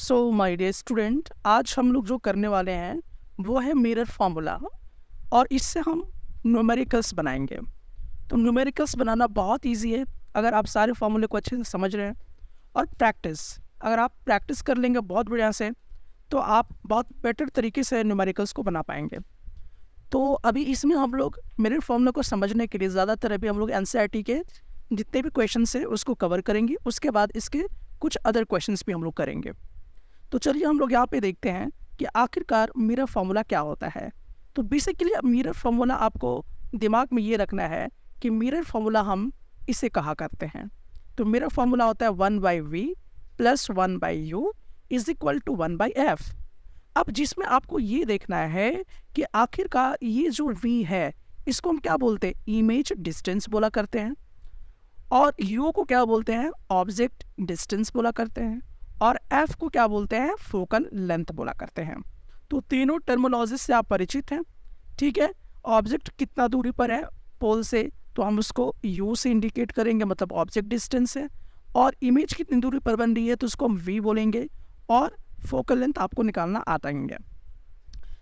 So my dear student, आज हम लोग जो करने वाले हैं वो है मिरर फार्मूला और इससे हम न्यूमेरिकल्स बनाएंगे। तो न्यूमेरिकल्स बनाना बहुत इजी है अगर आप सारे फार्मूले को अच्छे से समझ रहे हैं। और अगर आप प्रैक्टिस कर लेंगे बहुत बढ़िया से तो आप बहुत बेटर तरीके से न्यूमेरिकल्स को बना पाएंगे। तो अभी इसमें हम लोग मिरर फार्मूला को समझने के लिए ज़्यादातर अभी हम लोग एनसीईआरटी के जितने भी क्वेश्चन हैं उसको कवर करेंगे। उसके बाद इसके कुछ अदर क्वेश्चंस भी हम लोग करेंगे। तो चलिए हम लोग यहाँ पे देखते हैं कि आखिरकार मिरर फार्मूला क्या होता है। तो बेसिकली मिरर फार्मूला आपको दिमाग में ये रखना है कि मिरर फार्मूला हम इसे कहा करते हैं। तो मिरर फार्मूला होता है 1/v + 1/u = 1/f। अब जिसमें आपको ये देखना है कि आखिरकार ये जो v है इसको हम क्या बोलते हैं, इमेज डिस्टेंस बोला करते हैं, और u को क्या बोलते हैं, ऑब्जेक्ट डिस्टेंस बोला करते हैं, और f को क्या बोलते हैं, फोकल लेंथ बोला करते हैं। तो तीनों टर्मिनोलॉजी से आप परिचित हैं, ठीक है। ऑब्जेक्ट कितना दूरी पर है पोल से तो हम उसको u से इंडिकेट करेंगे, मतलब ऑब्जेक्ट डिस्टेंस है। और इमेज कितनी दूरी पर बन रही है तो उसको हम v बोलेंगे, और फोकल लेंथ आपको निकालना आता ही है।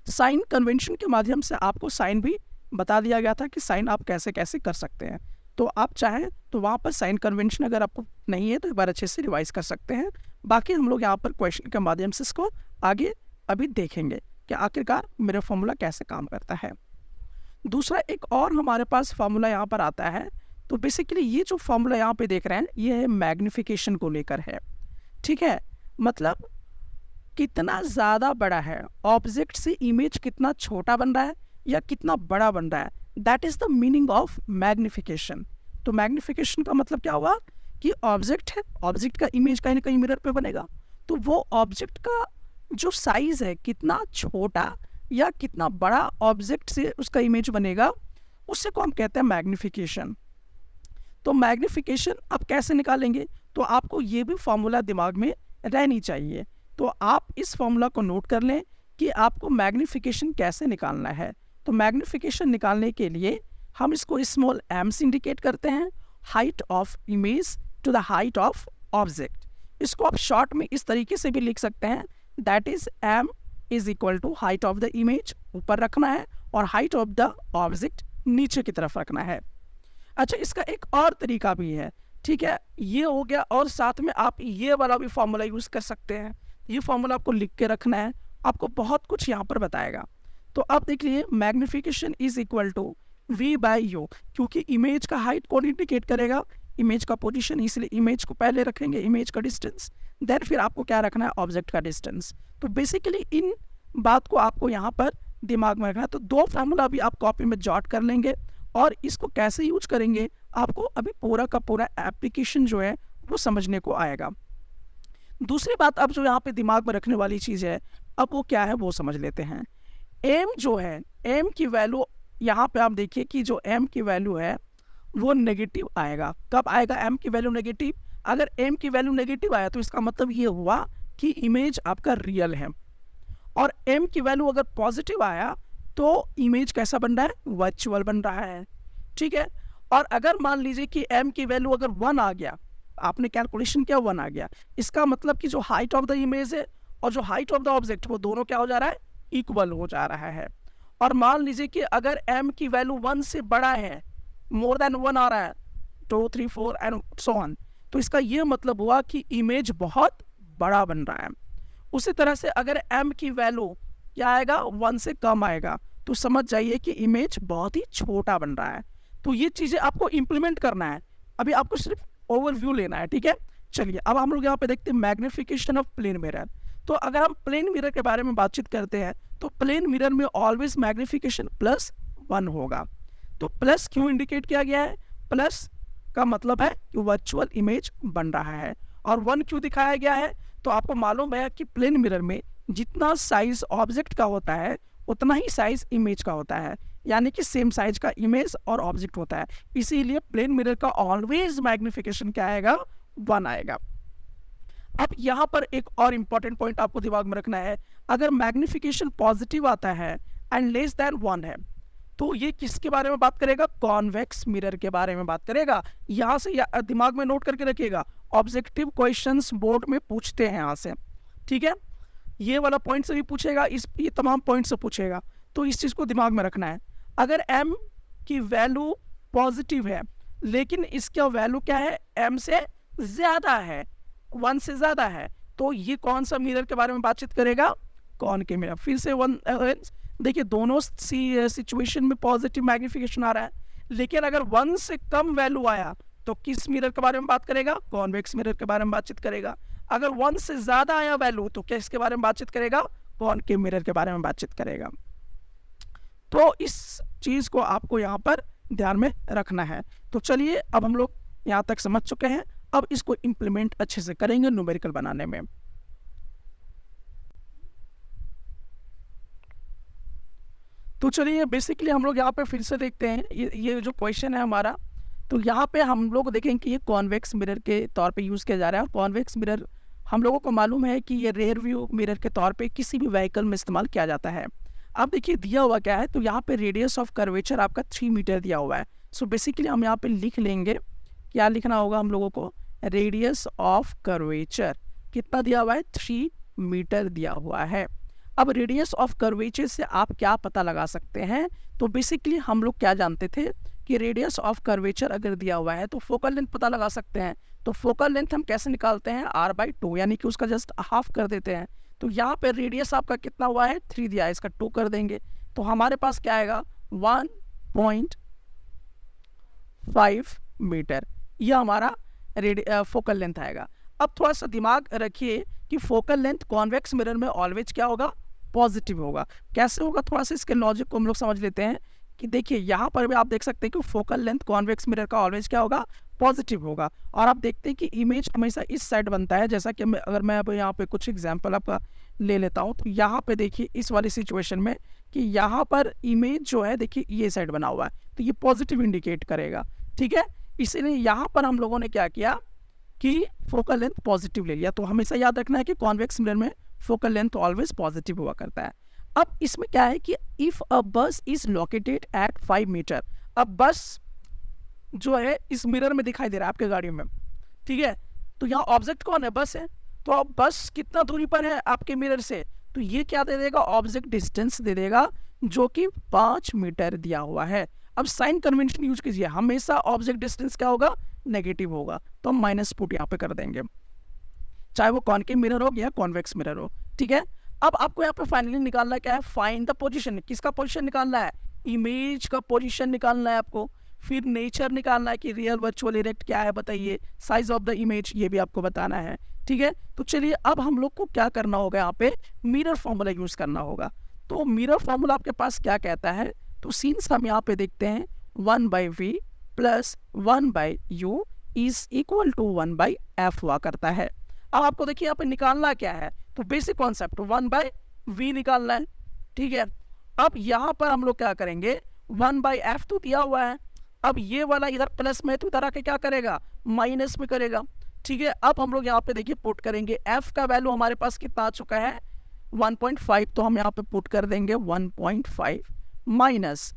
साइन कन्वेंशन के माध्यम से आपको साइन भी बता दिया गया था कि साइन आप कैसे कैसे कर सकते हैं। तो आप चाहें तो वहाँ पर साइन कन्वेंशन अगर आपको नहीं है तो एक बार अच्छे से रिवाइज कर सकते हैं। बाकी हम लोग यहाँ पर क्वेश्चन के माध्यम से इसको आगे अभी देखेंगे कि आखिरकार मिरर फार्मूला कैसे काम करता है। दूसरा एक और हमारे पास फार्मूला यहाँ पर आता है। तो बेसिकली ये जो फार्मूला यहाँ पे देख रहे हैं ये है मैग्निफिकेशन को लेकर है, ठीक है। मतलब कितना ज़्यादा बड़ा है ऑब्जेक्ट से इमेज, कितना छोटा बन रहा है या कितना बड़ा बन रहा है, that is the meaning of magnification. तो मैग्निफिकेशन का मतलब क्या हुआ कि ऑब्जेक्ट है, ऑब्जेक्ट का इमेज कहीं ना कहीं मिरर पे बनेगा, तो वो ऑब्जेक्ट का जो साइज है कितना छोटा या कितना बड़ा ऑब्जेक्ट से उसका इमेज बनेगा, उससे को हम कहते हैं मैग्निफिकेशन। तो मैग्निफिकेशन आप कैसे निकालेंगे, तो आपको ये भी फॉर्मूला दिमाग में रहनी चाहिए। तो आप इस फॉर्मूला को नोट कर लें कि आपको मैग्निफिकेशन कैसे निकालना है। तो मैग्निफिकेशन निकालने के लिए हम इसको स्मॉल m से इंडिकेट करते हैं, height of image to the height of object. इसको आप शॉर्ट में इस तरीके से भी लिख सकते हैं, that is m = height of the image ऊपर रखना है और हाइट ऑफ द ऑब्जेक्ट नीचे की तरफ रखना है। अच्छा, इसका एक और तरीका भी है, ठीक है, ये हो गया। और साथ में आप ये वाला भी फॉर्मूला यूज़ कर सकते हैं। ये फॉर्मूला आपको लिख के रखना है, आपको बहुत कुछ यहाँ पर बताएगा। तो अब देख लीजिए, मैग्निफिकेशन = v/u, क्योंकि इमेज का हाइट कौन इंडिकेट करेगा, इमेज का पोजीशन, इसलिए इमेज को पहले रखेंगे, इमेज का डिस्टेंस, देन फिर आपको क्या रखना है, ऑब्जेक्ट का डिस्टेंस। तो बेसिकली इन बात को आपको यहाँ पर दिमाग में रखना है। तो दो फार्मूला भी आप कॉपी में जॉट कर लेंगे और इसको कैसे यूज करेंगे आपको अभी पूरा का पूरा एप्लीकेशन जो है वो समझने को आएगा। दूसरी बात अब जो यहाँ पे दिमाग में रखने वाली चीज़ है, अब वो क्या है वो समझ लेते हैं। एम जो है, एम की वैल्यू यहाँ पे आप देखिए कि जो एम की वैल्यू है वो नेगेटिव आएगा। कब आएगा एम की वैल्यू नेगेटिव, अगर एम की वैल्यू नेगेटिव आया तो इसका मतलब ये हुआ कि इमेज आपका रियल है। और एम की वैल्यू अगर पॉजिटिव आया तो इमेज कैसा बन रहा है, वर्चुअल बन रहा है, ठीक है। और अगर मान लीजिए कि एम की वैल्यू अगर 1 आ गया, आपने कैलकुलेशन किया 1 आ गया, इसका मतलब कि जो हाइट ऑफ द इमेज है और जो हाइट ऑफ द ऑब्जेक्ट वो दोनों क्या हो जा रहा है, इक्वल हो जा रहा है। और मान लीजिए कि अगर m की वैल्यू 1 से बड़ा है, मोर देन 1 आ रहा है, 2 3 4 एंड सो ऑन, तो इसका ये मतलब हुआ कि इमेज बहुत बड़ा बन रहा है। उसी तरह से अगर m की वैल्यू क्या आएगा, 1 से कम आएगा, तो समझ जाइए कि इमेज बहुत ही छोटा बन रहा है। तो ये चीज़ें आपको इम्प्लीमेंट करना है, अभी आपको सिर्फ ओवरव्यू लेना है, ठीक है। चलिए अब हम लोग यहाँ पे देखते हैं मैग्निफिकेशन ऑफ प्लेन मिरर। तो अगर हम प्लेन मिरर के बारे में बातचीत करते हैं तो प्लेन मिरर में ऑलवेज मैग्निफिकेशन +1 होगा। तो प्लस क्यों इंडिकेट किया गया है, प्लस का मतलब है कि वर्चुअल इमेज बन रहा है। और 1 क्यों दिखाया गया है, तो आपको मालूम है कि प्लेन मिरर में जितना साइज ऑब्जेक्ट का होता है उतना ही साइज इमेज का होता है, यानी कि सेम साइज का इमेज और ऑब्जेक्ट होता है। इसीलिए प्लेन मिरर का ऑलवेज मैग्निफिकेशन क्या आएगा, 1 आएगा। अब यहाँ पर एक और इम्पॉर्टेंट पॉइंट आपको दिमाग में रखना है, अगर मैग्निफिकेशन पॉजिटिव आता है एंड लेस देन 1 है तो ये किसके बारे में बात करेगा, कॉन्वेक्स मिरर के बारे में बात करेगा। यहाँ से दिमाग में नोट करके रखिएगा, ऑब्जेक्टिव क्वेश्चंस बोर्ड में पूछते हैं यहाँ से। ठीक है, ये वाला पॉइंट से भी पूछेगा, ये तमाम पॉइंट से पूछेगा, तो इस चीज़ को दिमाग में रखना है। अगर m की वैल्यू पॉजिटिव है लेकिन इसका वैल्यू क्या है, m से ज़्यादा है, 1 से ज़्यादा है, तो ये कौन सा मिरर के बारे में बातचीत करेगा, कॉनकेव मिरर। फिर से देखिए दोनों सिचुएशन में पॉजिटिव मैग्निफिकेशन आ रहा है, लेकिन अगर 1 से कम वैल्यू आया तो किस मिरर के बारे में बात करेगा, कॉन्वेक्स मिरर के बारे में बातचीत करेगा। अगर 1 से ज़्यादा आया वैल्यू तो क्या इसके बारे में बातचीत करेगा, कॉनकेव मिरर के बारे में बातचीत करेगा। तो इस चीज़ को आपको यहाँ पर ध्यान में रखना है। तो चलिए अब हम लोग यहाँ तक समझ चुके हैं, अब इसको इम्प्लीमेंट अच्छे से करेंगे न्यूमेरिकल बनाने में। तो चलिए बेसिकली हम लोग यहाँ पे फिर से देखते हैं ये जो क्वेश्चन है हमारा, तो यहाँ पे हम लोग देखेंगे कि ये कॉन्वेक्स मिरर के तौर पे यूज़ किया जा रहा है। कॉन्वेक्स मिरर हम लोगों को मालूम है कि ये रेयर व्यू मिरर के तौर पे किसी भी व्हीकल में इस्तेमाल किया जाता है। अब देखिए दिया हुआ क्या है, तो यहाँ पे रेडियस ऑफ कर्वेचर आपका 3 मीटर दिया हुआ है। सो बेसिकली हम यहाँ पे लिख लेंगे, क्या लिखना होगा हम लोगों को, रेडियस ऑफ कर्वेचर कितना दिया हुआ है, 3 मीटर दिया हुआ है। अब रेडियस ऑफ कर्वेचर से आप क्या पता लगा सकते हैं, तो बेसिकली हम लोग क्या जानते थे कि रेडियस ऑफ कर्वेचर अगर दिया हुआ है तो फोकल लेंथ पता लगा सकते हैं। तो फोकल लेंथ हम कैसे निकालते हैं, r/2, यानी कि उसका जस्ट हाफ कर देते हैं। तो यहाँ पे रेडियस आपका कितना हुआ है, 3 दिया है, इसका 2 कर देंगे तो हमारे पास क्या आएगा, 1.5 मीटर, यह हमारा फोकल लेंथ आएगा। अब थोड़ा सा दिमाग रखिए कि फोकल लेंथ कॉन्वेक्स मिरर में ऑलवेज क्या होगा, पॉजिटिव होगा। कैसे होगा, थोड़ा सा इसके लॉजिक को हम लोग समझ लेते हैं कि देखिए यहाँ पर भी आप देख सकते हैं कि फोकल लेंथ कॉन्वेक्स मिरर का ऑलवेज क्या होगा, पॉजिटिव होगा। और आप देखते हैं कि इमेज हमेशा इस साइड बनता है, जैसा कि अगर मैं अब यहाँ पे कुछ एग्जांपल आपका ले लेता हूँ, तो यहाँ पे देखिए इस वाली सिचुएशन में कि यहाँ पर इमेज जो है देखिए ये साइड बना हुआ है, तो ये पॉजिटिव इंडिकेट करेगा, ठीक है। इसीलिए यहाँ पर हम लोगों ने क्या किया कि फोकल लेंथ पॉजिटिव ले लिया। तो हमेशा याद रखना है कि कॉन्वेक्स मिरर में फोकल लेंथ ऑलवेज पॉजिटिव हुआ करता है। अब इसमें क्या है कि इफ अ बस इज लोकेटेड एट 5 मीटर, अब बस जो है इस मिरर में दिखाई दे रहा है आपके गाड़ी में, ठीक है, तो यहाँ ऑब्जेक्ट कौन है, बस है। तो अब बस कितना दूरी पर है आपके मिरर से, तो ये क्या दे देगा, ऑब्जेक्ट डिस्टेंस दे देगा जो कि 5 मीटर दिया हुआ है। अब साइन कन्वेंशन यूज कीजिए, हमेशा ऑब्जेक्ट डिस्टेंस क्या होगा, नेगेटिव होगा, तो हम माइनस पुट यहाँ पे कर देंगे, चाहे वो कॉनकेव मिरर हो या कॉन्वेक्स मिरर हो, ठीक है। अब आपको यहाँ पे फाइनली निकालना क्या है, फाइंड द पोजीशन, किसका पोजीशन निकालना है, इमेज का पोजीशन निकालना है आपको। फिर नेचर निकालना है कि रियल वर्चुअल इरेक्ट क्या है बताइए, साइज ऑफ द इमेज ये भी आपको बताना है, ठीक है। तो चलिए अब हम लोग को क्या करना होगा, यहाँ पे मिरर फॉर्मूला यूज करना होगा। तो मिरर फॉर्मूला आपके पास क्या कहता है, तो सिंस हम यहाँ पे देखते हैं 1/v plus 1/u is equal to 1/f हुआ करता है। अब आपको देखिए यहाँ पे निकालना क्या है, तो बेसिक कॉन्सेप्ट 1/v निकालना है, ठीक है। अब यहाँ पर हम लोग क्या करेंगे, 1/f तो दिया हुआ है, अब ये वाला इधर प्लस में तो इधर आके क्या करेगा, माइनस में करेगा, ठीक है। अब हम लोग यहाँ पे देखिए पुट करेंगे, f का वैल्यू हमारे पास कितना आ चुका है 1.5, तो हम यहाँ पे पुट कर देंगे 1.5 माइनस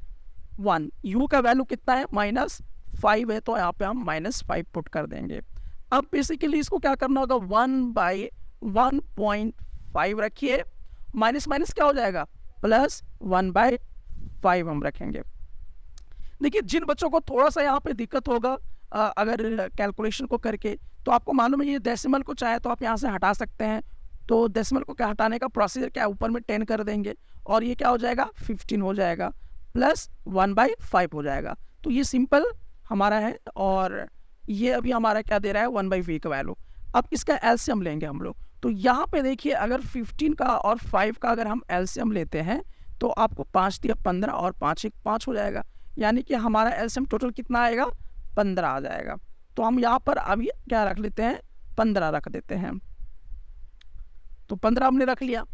1, u का वैल्यू कितना है -5 है, तो यहाँ पे हम -5 पुट कर देंगे। अब बेसिकली इसको क्या करना होगा, 1/1.5 रखिए, माइनस माइनस क्या हो जाएगा, प्लस 1/5 हम रखेंगे। देखिए जिन बच्चों को थोड़ा सा यहाँ पे दिक्कत होगा अगर कैलकुलेशन को करके, तो आपको मालूम है ये डेसिमल को चाहे तो आप यहाँ से हटा सकते हैं। तो डेसिमल को क्या हटाने का प्रोसीजर क्या है, ऊपर में 10 कर देंगे और ये क्या हो जाएगा 15 हो जाएगा, प्लस 1/5 हो जाएगा। तो ये सिंपल हमारा है, और ये अभी हमारा क्या दे रहा है 1/v का वैल्यू। अब इसका एलसीएम लेंगे हम लोग, तो यहाँ पे देखिए अगर 15 का और 5 का अगर हम एलसीएम लेते हैं तो आपको 5 दिया 15 और 5 1 5 हो जाएगा, यानी कि हमारा एलसीएम टोटल कितना आएगा 15 आ जाएगा। तो हम यहाँ पर अभी क्या रख लेते हैं 15 रख देते हैं, तो 15 हमने रख लिया।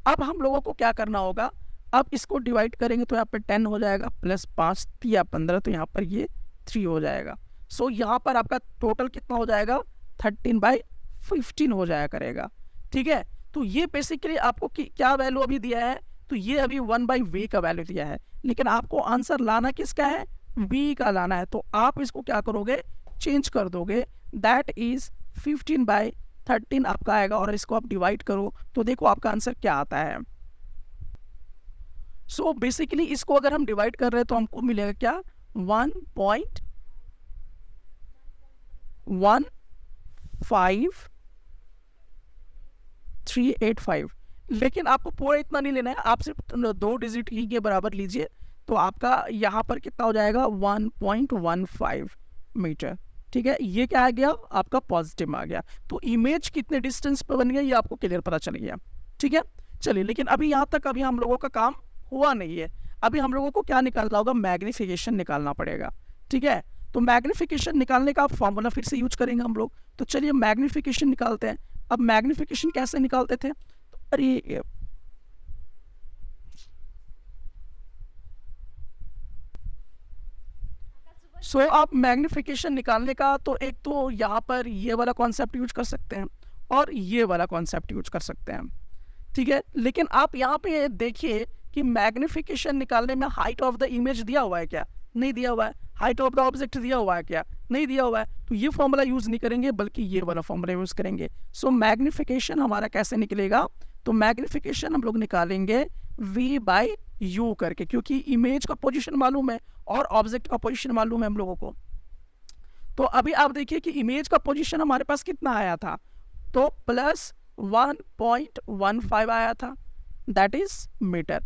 अब हम लोगों को क्या करना होगा, अब इसको डिवाइड करेंगे तो यहाँ पर 10 हो जाएगा, प्लस 5 दिया 15, तो यहाँ पर ये 3 हो जाएगा। सो यहाँ पर आपका टोटल कितना हो जाएगा 13/15 हो जाया करेगा, ठीक है। तो ये बेसिकली आपको क्या वैल्यू अभी दिया है, तो ये अभी 1/v का वैल्यू दिया है, लेकिन आपको आंसर लाना किसका है, v का लाना है। तो आप इसको क्या करोगे, चेंज कर दोगे, दैट इज 15/10 13 आपका आएगा, और इसको आप डिवाइड करो तो देखो आपका आंसर क्या आता है। सो बेसिकली इसको अगर हम डिवाइड कर रहे हैं तो हमको मिलेगा क्या, 1.15385। लेकिन आपको पूरा इतना नहीं लेना है, आप सिर्फ 2 डिजिट ही के बराबर लीजिए, तो आपका यहाँ पर कितना हो जाएगा, 1.15 मीटर। ठीक है, ये क्या आ गया, आपका पॉजिटिव आ गया। तो इमेज कितने डिस्टेंस पर बन गया ये आपको क्लियर पता चल गया। ठीक है, चलिए, लेकिन अभी यहाँ तक अभी हम लोगों का काम हुआ नहीं है। अभी हम लोगों को क्या निकालना होगा, मैग्निफिकेशन निकालना पड़ेगा। ठीक है, तो मैग्निफिकेशन निकालने का फॉर्मूला फिर से यूज करेंगे हम लोग। तो चलिए मैग्निफिकेशन निकालते हैं। अब मैग्निफिकेशन कैसे निकालते थे, तो अरे आप मैग्निफिकेशन निकालने का तो एक तो यहाँ पर ये वाला कॉन्सेप्ट यूज कर सकते हैं और ये वाला कॉन्सेप्ट यूज कर सकते हैं। ठीक है, लेकिन आप यहाँ पे देखिए कि मैग्निफिकेशन निकालने में हाइट ऑफ द इमेज दिया हुआ है क्या, नहीं दिया हुआ है। हाइट ऑफ द ऑब्जेक्ट दिया हुआ है क्या, नहीं दिया हुआ है। तो ये फॉर्मूला यूज नहीं करेंगे, बल्कि ये वाला फॉर्मूला यूज करेंगे। सो मैग्निफिकेशन हमारा कैसे निकलेगा, तो मैग्निफिकेशन हम लोग निकालेंगे v/u करके, क्योंकि इमेज का पोजीशन मालूम है और ऑब्जेक्ट का पोजीशन मालूम है हम लोगों को। तो अभी आप देखिए कि इमेज का पोजीशन हमारे पास कितना आया था, तो +1.15 आया था, दैट इज मीटर।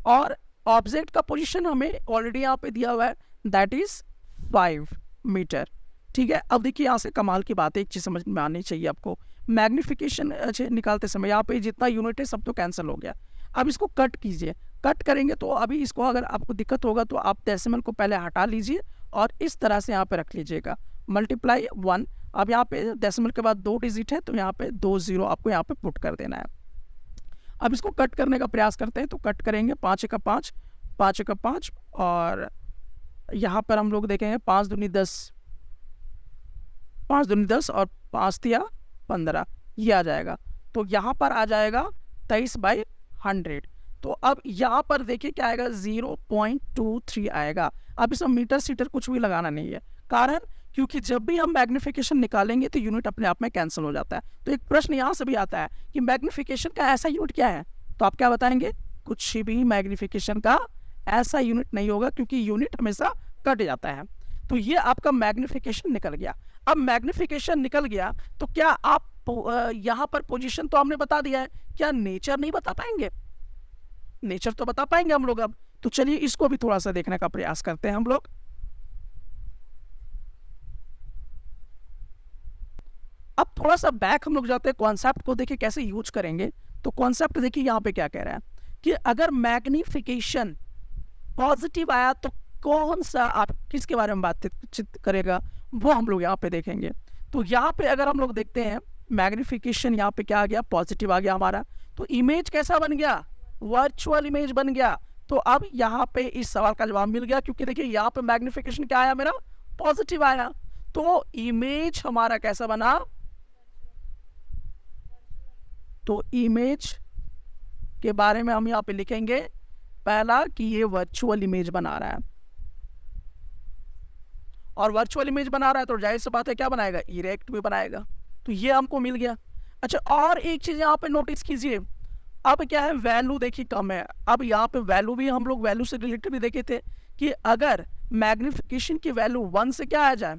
और ऑब्जेक्ट का पोजीशन हमें ऑलरेडी यहाँ पे दिया हुआ है, दैट इज 5 मीटर। ठीक है, अब देखिए यहाँ से कमाल की बात है, एक चीज समझ में आनी चाहिए आपको। मैग्निफिकेशन निकालते समय यहाँ पे जितना यूनिट है सब तो कैंसिल हो गया। अब इसको कट कीजिए, कट करेंगे तो अभी इसको अगर आपको दिक्कत होगा तो आप डेसिमल को पहले हटा लीजिए और इस तरह से यहाँ पे रख लीजिएगा, मल्टीप्लाई 1। अब यहाँ पे डेसिमल के बाद 2 डिजिट है, तो यहाँ पे 2 0 आपको यहाँ पे पुट कर देना है। अब इसको कट करने का प्रयास करते हैं, तो कट करेंगे 5 का 5, 5 का 5, और यहाँ पर हम लोग देखेंगे 5 दूनी 10, 5 दूनी 10 और 5 तिया 15, ये आ जाएगा। तो यहाँ पर आ जाएगा 23/100। तो अब यहाँ पर देखिए क्या आएगा, 0.23 आएगा। अब इसमें मीटर सीटर कुछ भी लगाना नहीं है, कारण क्योंकि जब भी हम मैग्निफिकेशन निकालेंगे तो यूनिट अपने आप में कैंसिल हो जाता है। तो एक प्रश्न यहाँ से भी आता है कि मैग्निफिकेशन का ऐसा यूनिट क्या है, तो आप क्या बताएंगे, कुछ भी मैग्निफिकेशन का ऐसा यूनिट नहीं होगा, क्योंकि यूनिट हमेशा कट जाता है। तो ये आपका मैग्निफिकेशन निकल गया। अब मैग्निफिकेशन निकल गया तो क्या आप यहाँ पर पोजीशन तो हमने बता दिया है, क्या नेचर नहीं बता पाएंगे, नेचर तो बता पाएंगे हम लोग। अब तो चलिए इसको भी थोड़ा सा देखने का प्रयास करते हैं हम लोग। अब थोड़ा सा बैक हम लोग जाते हैं, कॉन्सेप्ट को देखिए कैसे यूज करेंगे। तो कॉन्सेप्ट देखिए यहाँ पे क्या कह रहा है कि अगर मैग्निफिकेशन पॉजिटिव आया तो कौन सा आप किसके बारे में बातचीत करेगा, वो हम लोग यहाँ पे देखेंगे। तो यहाँ पे अगर हम लोग देखते हैं मैग्निफिकेशन यहाँ पे क्या आ गया, पॉजिटिव आ गया हमारा। तो इमेज कैसा बन गया, वर्चुअल इमेज बन गया। तो अब यहाँ पे इस सवाल का जवाब मिल गया, क्योंकि देखिए यहाँ पे मैग्निफिकेशन क्या आया, मेरा पॉजिटिव आया। तो इमेज हमारा कैसा बना, तो इमेज के बारे में हम यहाँ पे लिखेंगे पहला कि ये वर्चुअल इमेज बना रहा है, और वर्चुअल इमेज बना रहा है तो जाहिर सी बात है क्या बनाएगा, इरेक्ट भी बनाएगा। तो ये हमको मिल गया। अच्छा, और एक चीज यहाँ पे नोटिस कीजिए, अब क्या है, वैल्यू देखिए कम है। अब यहाँ पे वैल्यू भी हम लोग वैल्यू से रिलेटेड भी देखे थे कि अगर मैग्निफिकेशन की वैल्यू 1 से क्या आ जाए,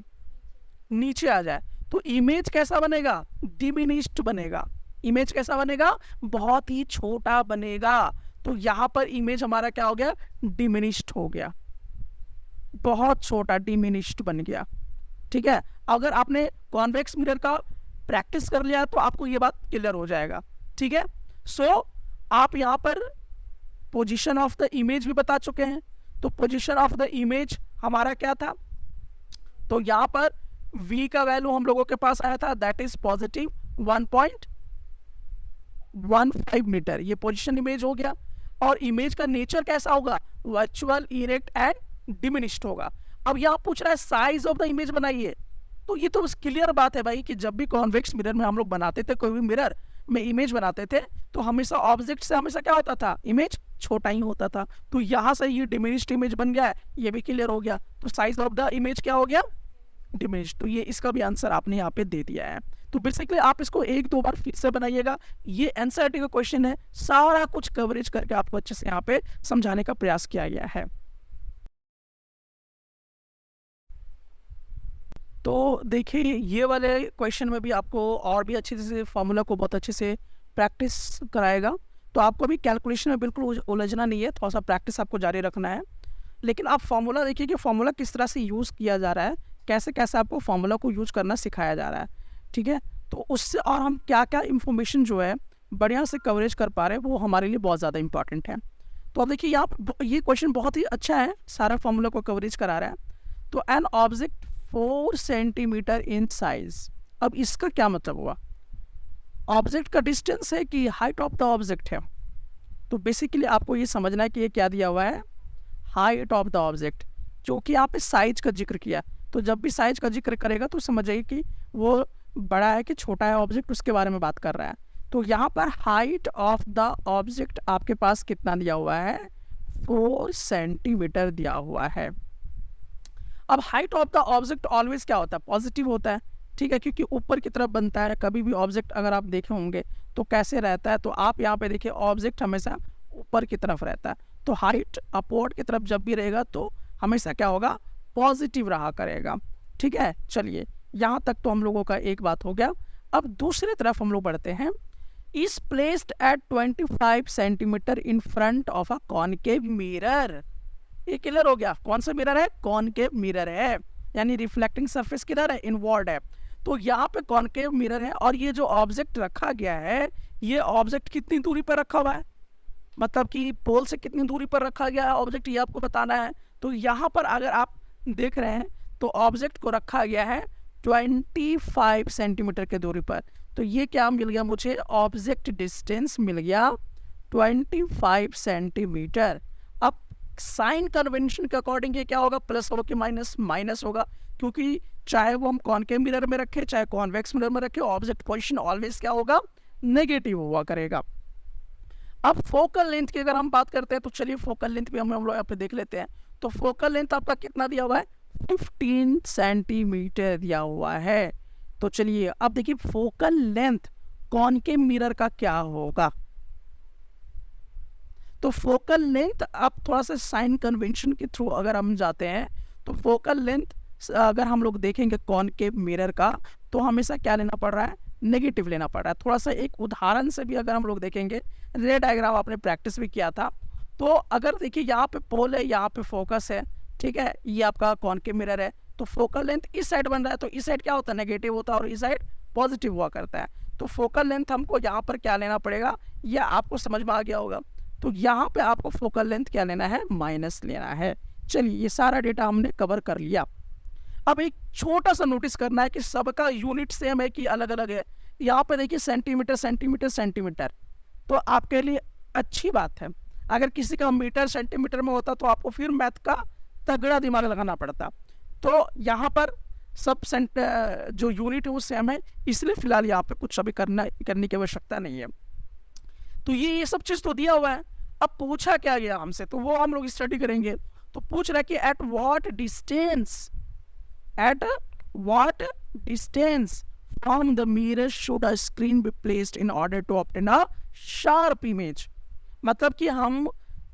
नीचे आ जाए, तो इमेज कैसा बनेगा, डिमिनिश्ड बनेगा। इमेज कैसा बनेगा, बहुत ही छोटा बनेगा। तो यहाँ पर इमेज हमारा क्या हो गया, डिमिनिश्ड हो गया, बहुत छोटा डिमिनिश्ड बन गया। ठीक है, अगर आपने कॉन्वेक्स मिरर का प्रैक्टिस कर लिया तो आपको ये बात क्लियर हो जाएगा। ठीक है, सो आप यहाँ पर पोजीशन ऑफ द इमेज भी बता चुके हैं। तो पोजीशन ऑफ द इमेज हमारा क्या था, तो यहाँ पर v का वैल्यू हम लोगों के पास आया था, दैट इज पॉजिटिव 1.15 मीटर। ये पोजीशन इमेज हो गया। और इमेज का नेचर कैसा होगा, वर्चुअल, इरेक्ट एंड डिमिनिश्ड होगा। अब यहाँ पूछ रहा है साइज ऑफ द इमेज बनाइए। तो ये तो क्लियर बात है भाई कि जब भी कॉन्वेक्स मिरर में हम लोग बनाते थे, कोई भी मिरर में इमेज बनाते थे, तो हमेशा ऑब्जेक्ट से हमेशा क्या होता था, इमेज छोटा ही होता था। तो यहाँ से ये डिमिनिश्ड इमेज बन गया है, ये भी क्लियर हो गया। तो साइज ऑफ द इमेज क्या हो गया, डिमिनिश्ड। तो ये इसका भी आंसर आपने यहाँ पे दे दिया है। तो बेसिकली आप इसको एक दो बार फिर से बनाइएगा। ये एनसीईआरटी का क्वेश्चन है, सारा कुछ कवरेज करके आपको अच्छे से यहाँ पे समझाने का प्रयास किया गया है। तो देखिए ये वाले क्वेश्चन में भी आपको और भी अच्छे से फॉर्मूला को बहुत अच्छे से प्रैक्टिस कराएगा। तो आपको भी कैलकुलेशन में बिल्कुल उलझना नहीं है, थोड़ा सा प्रैक्टिस आपको जारी रखना है। लेकिन आप फॉर्मूला देखिए कि फॉर्मूला किस तरह से यूज़ किया जा रहा है, कैसे कैसे आपको फॉर्मूला को यूज़ करना सिखाया जा रहा है, ठीक है। तो उससे और हम क्या क्या इन्फॉर्मेशन जो है बढ़िया से कवरेज कर पा रहे हैं, वो हमारे लिए बहुत ज़्यादा इंपॉर्टेंट है। तो अब देखिए यहाँ ये क्वेश्चन बहुत ही अच्छा है, सारा फॉर्मूला को कवरेज करा रहा है। तो an object 4 centimetre in size, अब इसका क्या मतलब हुआ? ऑब्जेक्ट का डिस्टेंस है कि हाइट ऑफ द ऑब्जेक्ट है? तो बेसिकली आपको ये समझना है कि ये क्या दिया हुआ है, हाइट ऑफ द ऑब्जेक्ट, जो कि यहाँ पे साइज का जिक्र किया। तो जब भी साइज का जिक्र करेगा तो समझिए कि वो बड़ा है कि छोटा है ऑब्जेक्ट, उसके बारे में बात कर रहा है। तो यहाँ पर हाइट ऑफ द ऑब्जेक्ट आपके पास कितना दिया हुआ है, 4 सेंटीमीटर दिया हुआ है। अब height of the object always क्या होता है, पॉजिटिव होता है, ठीक है, क्योंकि ऊपर की तरफ बनता है। कभी भी ऑब्जेक्ट अगर आप देखे होंगे तो कैसे रहता है, तो आप यहाँ पे देखिए ऑब्जेक्ट हमेशा ऊपर की तरफ रहता है। तो हाइट अपवर्ड की तरफ जब भी रहेगा तो हमेशा क्या होगा, पॉजिटिव रहा करेगा, ठीक है। चलिए यहाँ तक तो हम लोगों का एक बात हो गया। अब दूसरी तरफ हम लोग बढ़ते हैं। Is placed at 25 centimetre in front of a concave mirror. ये क्लियर हो गया, कौन सा मिरर है, कॉनकेव मिरर है, यानी रिफ्लेक्टिंग सरफेस किधर है, इनवर्ड है। तो यहाँ पे कॉनकेव मिरर है और ये जो ऑब्जेक्ट रखा गया है, ये ऑब्जेक्ट कितनी दूरी पर रखा हुआ है, मतलब कि पोल से कितनी दूरी पर रखा गया है ऑब्जेक्ट, ये आपको बताना है। तो यहाँ पर अगर आप देख रहे हैं तो ऑब्जेक्ट को रखा गया है 25 सेंटीमीटर के दूरी पर। तो ये क्या मिल गया मुझे, ऑब्जेक्ट डिस्टेंस मिल गया 25 सेंटीमीटर। अब साइन कन्वेंशन के अकॉर्डिंग ये क्या होगा, प्लस होगा कि माइनस, माइनस होगा, क्योंकि चाहे वो हम कॉनकेव मिरर में रखें चाहे कॉन्वेक्स मिरर में रखें, ऑब्जेक्ट पोजीशन ऑलवेज क्या होगा, नेगेटिव हुआ करेगा। अब फोकल लेंथ की अगर हम बात करते हैं तो चलिए फोकल लेंथ भी हम लोग यहाँ पे देख लेते हैं। तो फोकल लेंथ आपका कितना दिया हुआ है, 15 सेंटीमीटर दिया हुआ है। तो चलिए अब देखिए फोकल लेंथ कॉनकेव मिरर का क्या होगा। तो फोकल लेंथ आप थोड़ा सा साइन कन्वेंशन के थ्रू अगर हम जाते हैं तो फोकल लेंथ अगर हम लोग देखेंगे कॉनकेव मिरर का, तो हमेशा क्या लेना पड़ रहा है, नेगेटिव लेना पड़ रहा है। थोड़ा सा एक उदाहरण से भी अगर हम लोग देखेंगे, रे डायग्राम आपने प्रैक्टिस भी किया था। तो अगर देखिए यहाँ पे पोल है, यहाँ पे फोकस है, ठीक है, ये आपका कॉनकेव मिरर है। तो फोकल लेंथ इस साइड बन रहा है, तो इस साइड क्या होता है, नेगेटिव होता है, और इस साइड पॉजिटिव हुआ करता है। तो फोकल लेंथ हमको यहाँ पर क्या लेना पड़ेगा, ये आपको समझ में आ गया होगा। तो यहाँ पे आपको फोकल लेंथ क्या लेना है, माइनस लेना है। चलिए ये सारा डेटा हमने कवर कर लिया। अब एक छोटा सा नोटिस करना है कि सबका यूनिट सेम है कि अलग अलग है। यहाँ पे देखिए सेंटीमीटर सेंटीमीटर सेंटीमीटर, तो आपके लिए अच्छी बात है। अगर किसी का मीटर सेंटीमीटर में होता तो आपको फिर मैथ का तगड़ा दिमाग लगाना पड़ता। तो यहाँ पर सब जो यूनिट है वो सेम है, इसलिए फिलहाल यहाँ पे कुछ अभी करने की आवश्यकता नहीं है। तो ये सब चीज़ तो दिया हुआ है। अब पूछा क्या गया हमसे, तो वो हम लोग स्टडी करेंगे। तो पूछ रहा है कि at what distance from the mirror should a screen be placed in order to obtain a sharp image. मतलब कि हम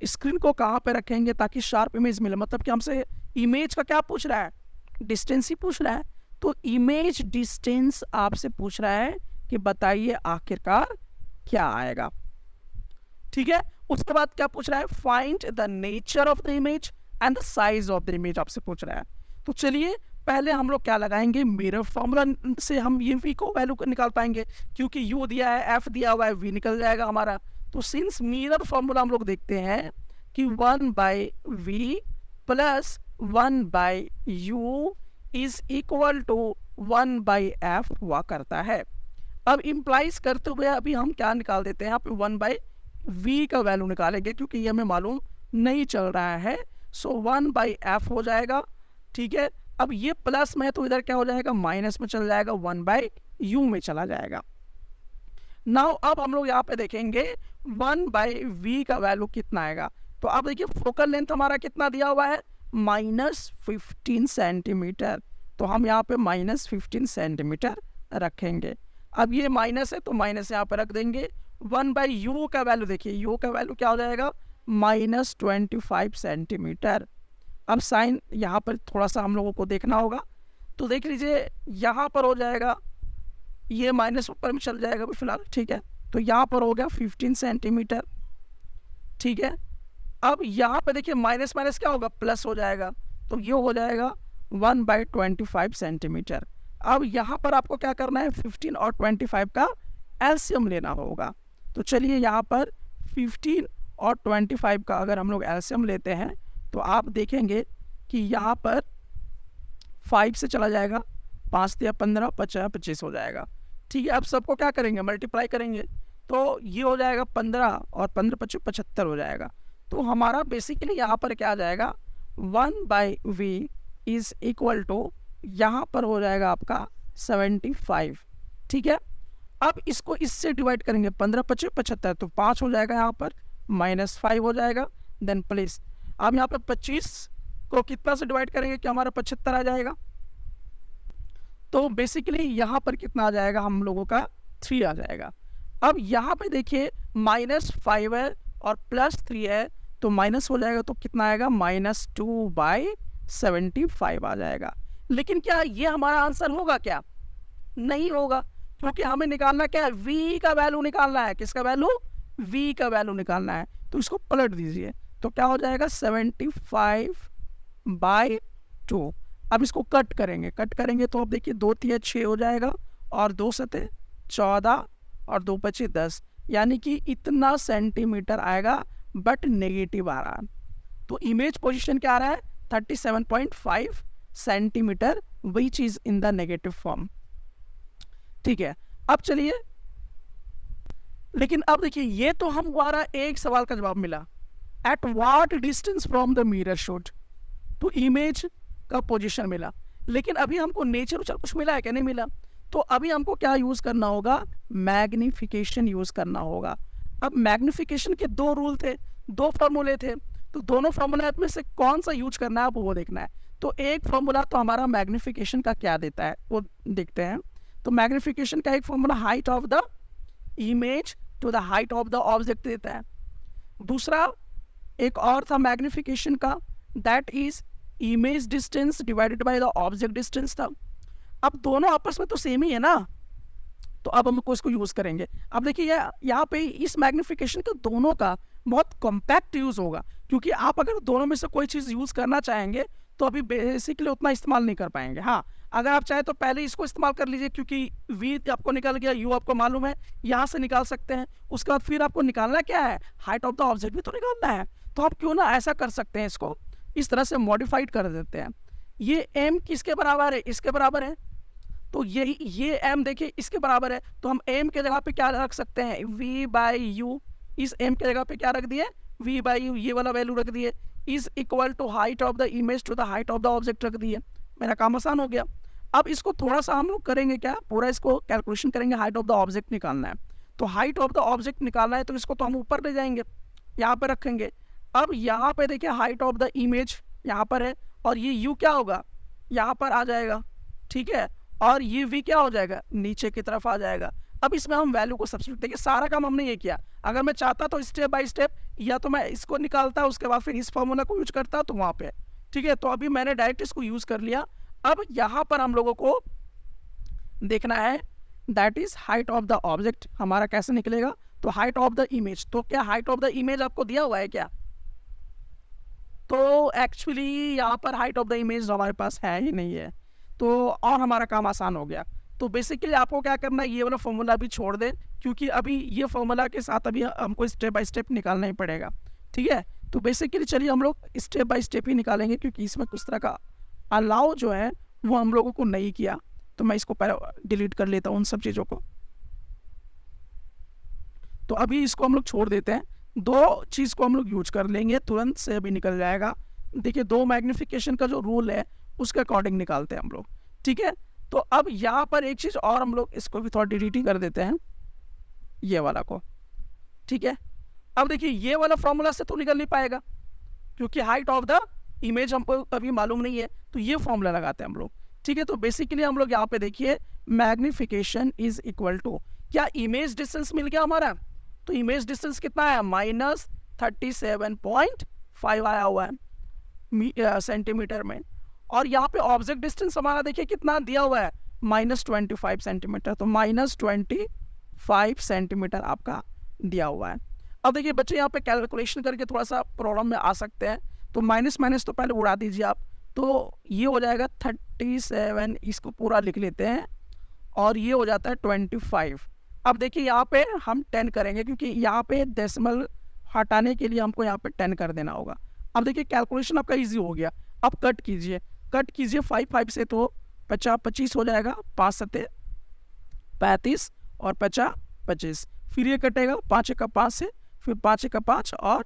स्क्रीन को कहाँ पे रखेंगे ताकि शार्प इमेज मिले। मतलब कि हमसे इमेज का क्या पूछ रहा है, डिस्टेंस ही पूछ रहा है। तो इमेज डिस्टेंस आपसे पूछ रहा है कि बताइए आखिरकार क्या आएगा, ठीक है। उसके बाद क्या पूछ रहा है, find the nature of the image and the size of the image आपसे पूछ रहा है। तो चलिए पहले हम लोग क्या लगाएंगे, मिरर फॉर्मूला से हम ये वी को वैल्यू निकाल पाएंगे, क्योंकि यू दिया है, एफ दिया हुआ है, वी निकल जाएगा हमारा। तो सिंस मिरर फॉर्मूला हम लोग देखते हैं कि 1/v plus 1/u is equal to 1/f हुआ करता है। अब इम्प्लाइज करते हुए अभी हम क्या निकाल देते हैं, यहाँ पे 1/v का वैल्यू निकालेंगे, क्योंकि ये हमें मालूम नहीं चल रहा है। सो 1/f हो जाएगा, ठीक है। अब ये प्लस में है तो इधर क्या हो जाएगा, माइनस में चल जाएगा, 1/u में चला जाएगा। नाउ अब हम लोग यहाँ पे देखेंगे 1/v का वैल्यू कितना आएगा। तो अब देखिए फोकल लेंथ हमारा कितना दिया हुआ है, -15 सेंटीमीटर। तो हम यहाँ पे -15 सेंटीमीटर रखेंगे। अब ये माइनस है तो माइनस यहाँ पर रख देंगे। 1/u का वैल्यू देखिए, u का वैल्यू क्या हो जाएगा, -25 सेंटीमीटर। अब साइन यहाँ पर थोड़ा सा हम लोगों को देखना होगा, तो देख लीजिए यहाँ पर हो जाएगा, ये माइनस ऊपर में चल जाएगा अभी फिलहाल, ठीक है। तो यहाँ पर हो गया 15 सेंटीमीटर, ठीक है। अब यहाँ पे देखिए माइनस माइनस क्या होगा, प्लस हो जाएगा, तो ये हो जाएगा 1/25 सेंटीमीटर। अब यहाँ पर आपको क्या करना है, 15 और 25 का एलसीएम लेना होगा। तो चलिए यहाँ पर 15 और 25 का अगर हम लोग एलसीएम लेते हैं तो आप देखेंगे कि यहाँ पर 5 से चला जाएगा, 5 या 15, 50, 25 हो जाएगा, ठीक है। अब सबको क्या करेंगे, मल्टीप्लाई करेंगे, तो ये हो जाएगा 15 और 15 25 75 हो जाएगा। तो हमारा बेसिकली यहाँ पर क्या आ जाएगा, 1/v इज इक्वल टू, यहाँ पर हो जाएगा आपका 75, ठीक है। अब इसको इससे डिवाइड करेंगे, 15 25 75, तो 5 हो जाएगा, यहाँ पर -5 हो जाएगा, देन प्लस। अब यहाँ पर 25 को कितना से डिवाइड करेंगे कि हमारा 75 आ जाएगा। तो बेसिकली यहाँ पर कितना आ जाएगा हम लोगों का, 3 आ जाएगा। अब यहाँ पे देखिए -5 है और +3 है, तो माइनस हो जाएगा, तो कितना आएगा, -2/75 आ जाएगा। लेकिन क्या ये हमारा आंसर होगा, क्या नहीं होगा, क्योंकि हमें निकालना क्या है, v का वैल्यू निकालना है। किसका वैल्यू, v का वैल्यू निकालना है। तो इसको पलट दीजिए, तो क्या हो जाएगा 75/2। अब इसको कट करेंगे तो अब देखिए 2 3 6 हो जाएगा, और 2 7 14 और 2 5 10, यानी कि इतना सेंटीमीटर आएगा, बट नेगेटिव आ रहा है। तो इमेज पोजीशन क्या आ रहा है, 37.5 centimetre, which is in the negative form, ठीक है। अब चलिए, लेकिन अब देखिए ये तो हमारा एक सवाल का जवाब मिला, eight what distance from the mirror shoot, तो इमेज का पोजीशन मिला। लेकिन अभी हमको नेचर उचर कुछ मिला है क्या, नहीं मिला। तो अभी हमको क्या यूज करना होगा, मैग्निफिकेशन यूज करना होगा। अब मैग्निफिकेशन के 2 रूल थे, 2 फॉर्मूले थे, तो दोनों फॉर्मूला में से कौन सा यूज करना है आपको वो देखना है। तो एक फॉर्मूला तो हमारा मैग्निफिकेशन का क्या देता है वो देखते हैं। तो मैग्निफिकेशन का एक formula height of the image to the height of the object देता है। दूसरा एक और था मैग्निफिकेशन का, that is image distance divided by the object distance था। अब दोनों आपस में तो सेम ही है ना, तो अब हमको इसको यूज करेंगे। अब देखिए यहाँ पे इस मैग्निफिकेशन का दोनों का बहुत कॉम्पैक्ट यूज होगा, क्योंकि आप अगर दोनों में से कोई चीज यूज करना चाहेंगे तो अभी बेसिकली उतना इस्तेमाल नहीं कर पाएंगे। हाँ, अगर आप चाहें तो पहले इसको इस्तेमाल कर लीजिए, क्योंकि v आपको निकल गया, u आपको मालूम है, यहाँ से निकाल सकते हैं। उसके बाद फिर आपको निकालना क्या है, हाइट ऑफ द ऑब्जेक्ट भी तो निकालना है। तो आप क्यों ना ऐसा कर सकते हैं, इसको इस तरह से मॉडिफाइड कर देते हैं। ये m किसके बराबर है, इसके बराबर है, तो ये m देखिए इसके बराबर है, तो हम m के जगह पे क्या रख सकते हैं, v/u। इस m के जगह पे क्या रख दिए, v/u, ये वाला वैल्यू रख दिए, is equal to height of the image to the height of the object रख दिए। मेरा काम आसान हो गया। अब इसको थोड़ा सा हम लोग करेंगे क्या, पूरा इसको कैलकुलेशन करेंगे, हाइट ऑफ द ऑब्जेक्ट निकालना है। तो हाइट ऑफ द ऑब्जेक्ट निकालना है, तो इसको तो हम ऊपर ले जाएंगे, यहाँ पे रखेंगे। अब यहाँ पे देखिए हाइट ऑफ द इमेज यहाँ पर है, और ये u क्या होगा, यहाँ पर आ जाएगा, ठीक है, और ये v क्या हो जाएगा, नीचे की तरफ आ जाएगा। अब इसमें हम वैल्यू को सब्स्टिट्यूट, देखिए सारा काम हमने ये किया। अगर मैं चाहता तो स्टेप बाय स्टेप, या तो मैं इसको निकालता, उसके बाद फिर इस फॉर्मूला को यूज करता, तो वहाँ पे, ठीक है। तो अभी मैंने डायरेक्ट इसको यूज कर लिया। अब यहाँ पर हम लोगों को देखना है, that is height of the object हमारा कैसे निकलेगा, तो हाइट ऑफ द इमेज। तो क्या हाइट ऑफ द इमेज आपको दिया हुआ है क्या, तो एक्चुअली यहाँ पर हाइट ऑफ द इमेज हमारे पास है ही नहीं है, तो और हमारा काम आसान हो गया। तो बेसिकली आपको क्या करना है, ये वाला फॉर्मूला भी छोड़ दें, क्योंकि अभी ये फॉर्मूला के साथ अभी हमको स्टेप बाय स्टेप निकालना ही पड़ेगा, ठीक है। तो बेसिकली चलिए हम लोग स्टेप बाय स्टेप ही निकालेंगे, क्योंकि इसमें कुछ तरह का अलाउ जो है वो हम लोगों को नहीं किया। तो मैं इसको पहले डिलीट कर लेता हूँ उन सब चीज़ों को। तो अभी इसको हम लोग छोड़ देते हैं, 2 चीज़ को हम लोग यूज कर लेंगे, तुरंत से अभी निकल जाएगा। देखिए 2 मैग्निफिकेशन का जो रूल है उसके अकॉर्डिंग निकालते हैं हम लोग, ठीक है। तो अब यहाँ पर एक चीज़ और हम लोग इसको भी थोड़ा डिलीट कर देते हैं, ये वाला को, ठीक है। अब देखिए ये वाला फॉर्मूला से तो निकल नहीं पाएगा, क्योंकि हाइट ऑफ द इमेज हमको अभी मालूम नहीं है, तो ये फॉर्मूला लगाते हैं हम लोग, ठीक है। तो बेसिकली हम लोग यहाँ पे देखिए मैग्निफिकेशन इज इक्वल टू, क्या इमेज डिस्टेंस मिल गया हमारा? तो इमेज डिस्टेंस कितना है? -37.5 आया हुआ है सेंटीमीटर में। और यहाँ पे ऑब्जेक्ट डिस्टेंस हमारा देखिए कितना दिया हुआ है, -25 सेंटीमीटर। तो -25 सेंटीमीटर आपका दिया हुआ है। अब देखिए बच्चे यहाँ पे कैलकुलेशन करके थोड़ा सा प्रॉब्लम में आ सकते हैं, तो माइनस माइनस तो पहले उड़ा दीजिए आप। तो ये हो जाएगा 37, इसको पूरा लिख लेते हैं, और ये हो जाता है 25। अब देखिए यहाँ पे हम 10 करेंगे, क्योंकि यहाँ पे डेसिमल हटाने के लिए हमको यहाँ पे 10 कर देना होगा। अब देखिए कैलकुलेशन आपका इजी हो गया। अब कट कीजिए 5 से, तो 25 हो जाएगा, 5 सत्ते 35 और 25, फिर ये कटेगा 5 का 5 से, फिर 5 का 5 और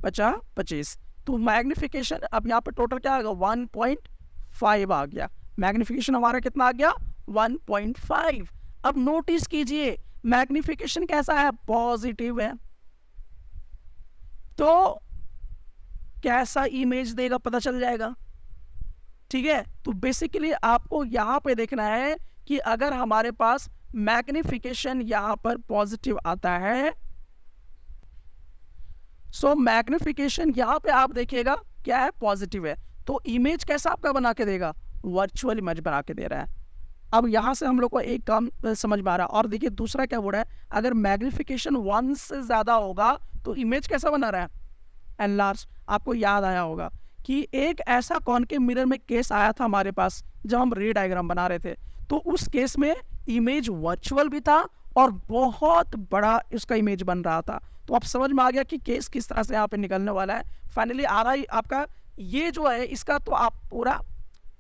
25। तो मैग्निफिकेशन अब यहाँ पे टोटल क्या आ गया? 1.5 आ गया। मैग्निफिकेशन हमारा कितना आ गया? 1.5। अब नोटिस कीजिए मैग्निफिकेशन कैसा है? पॉजिटिव है। तो कैसा इमेज देगा पता चल जाएगा, ठीक है। तो बेसिकली आपको यहाँ पे देखना है कि अगर हमारे पास मैग्निफिकेशन यहाँ पर पॉजिटिव आता है, सो मैग्निफिकेशन यहाँ पे आप देखिएगा क्या है? पॉजिटिव है। तो इमेज कैसा आपका बना के देगा? वर्चुअल इमेज बना के दे रहा है। अब यहाँ से हम लोग को एक काम समझ में आ रहा है। और देखिए दूसरा क्या बोल रहा है, अगर मैग्निफिकेशन 1 से ज़्यादा होगा तो इमेज कैसा बना रहा है? एनलार्ज। आपको याद आया होगा कि एक ऐसा कॉनकेव मिरर में केस आया था हमारे पास जब हम रे डायग्राम बना रहे थे। तो उस केस में इमेज वर्चुअल भी था और बहुत बड़ा इसका इमेज बन रहा था। तो आप समझ में आ गया कि केस किस तरह से यहाँ पे निकलने वाला है। फाइनली आ रहा है आपका ये जो है, इसका तो आप पूरा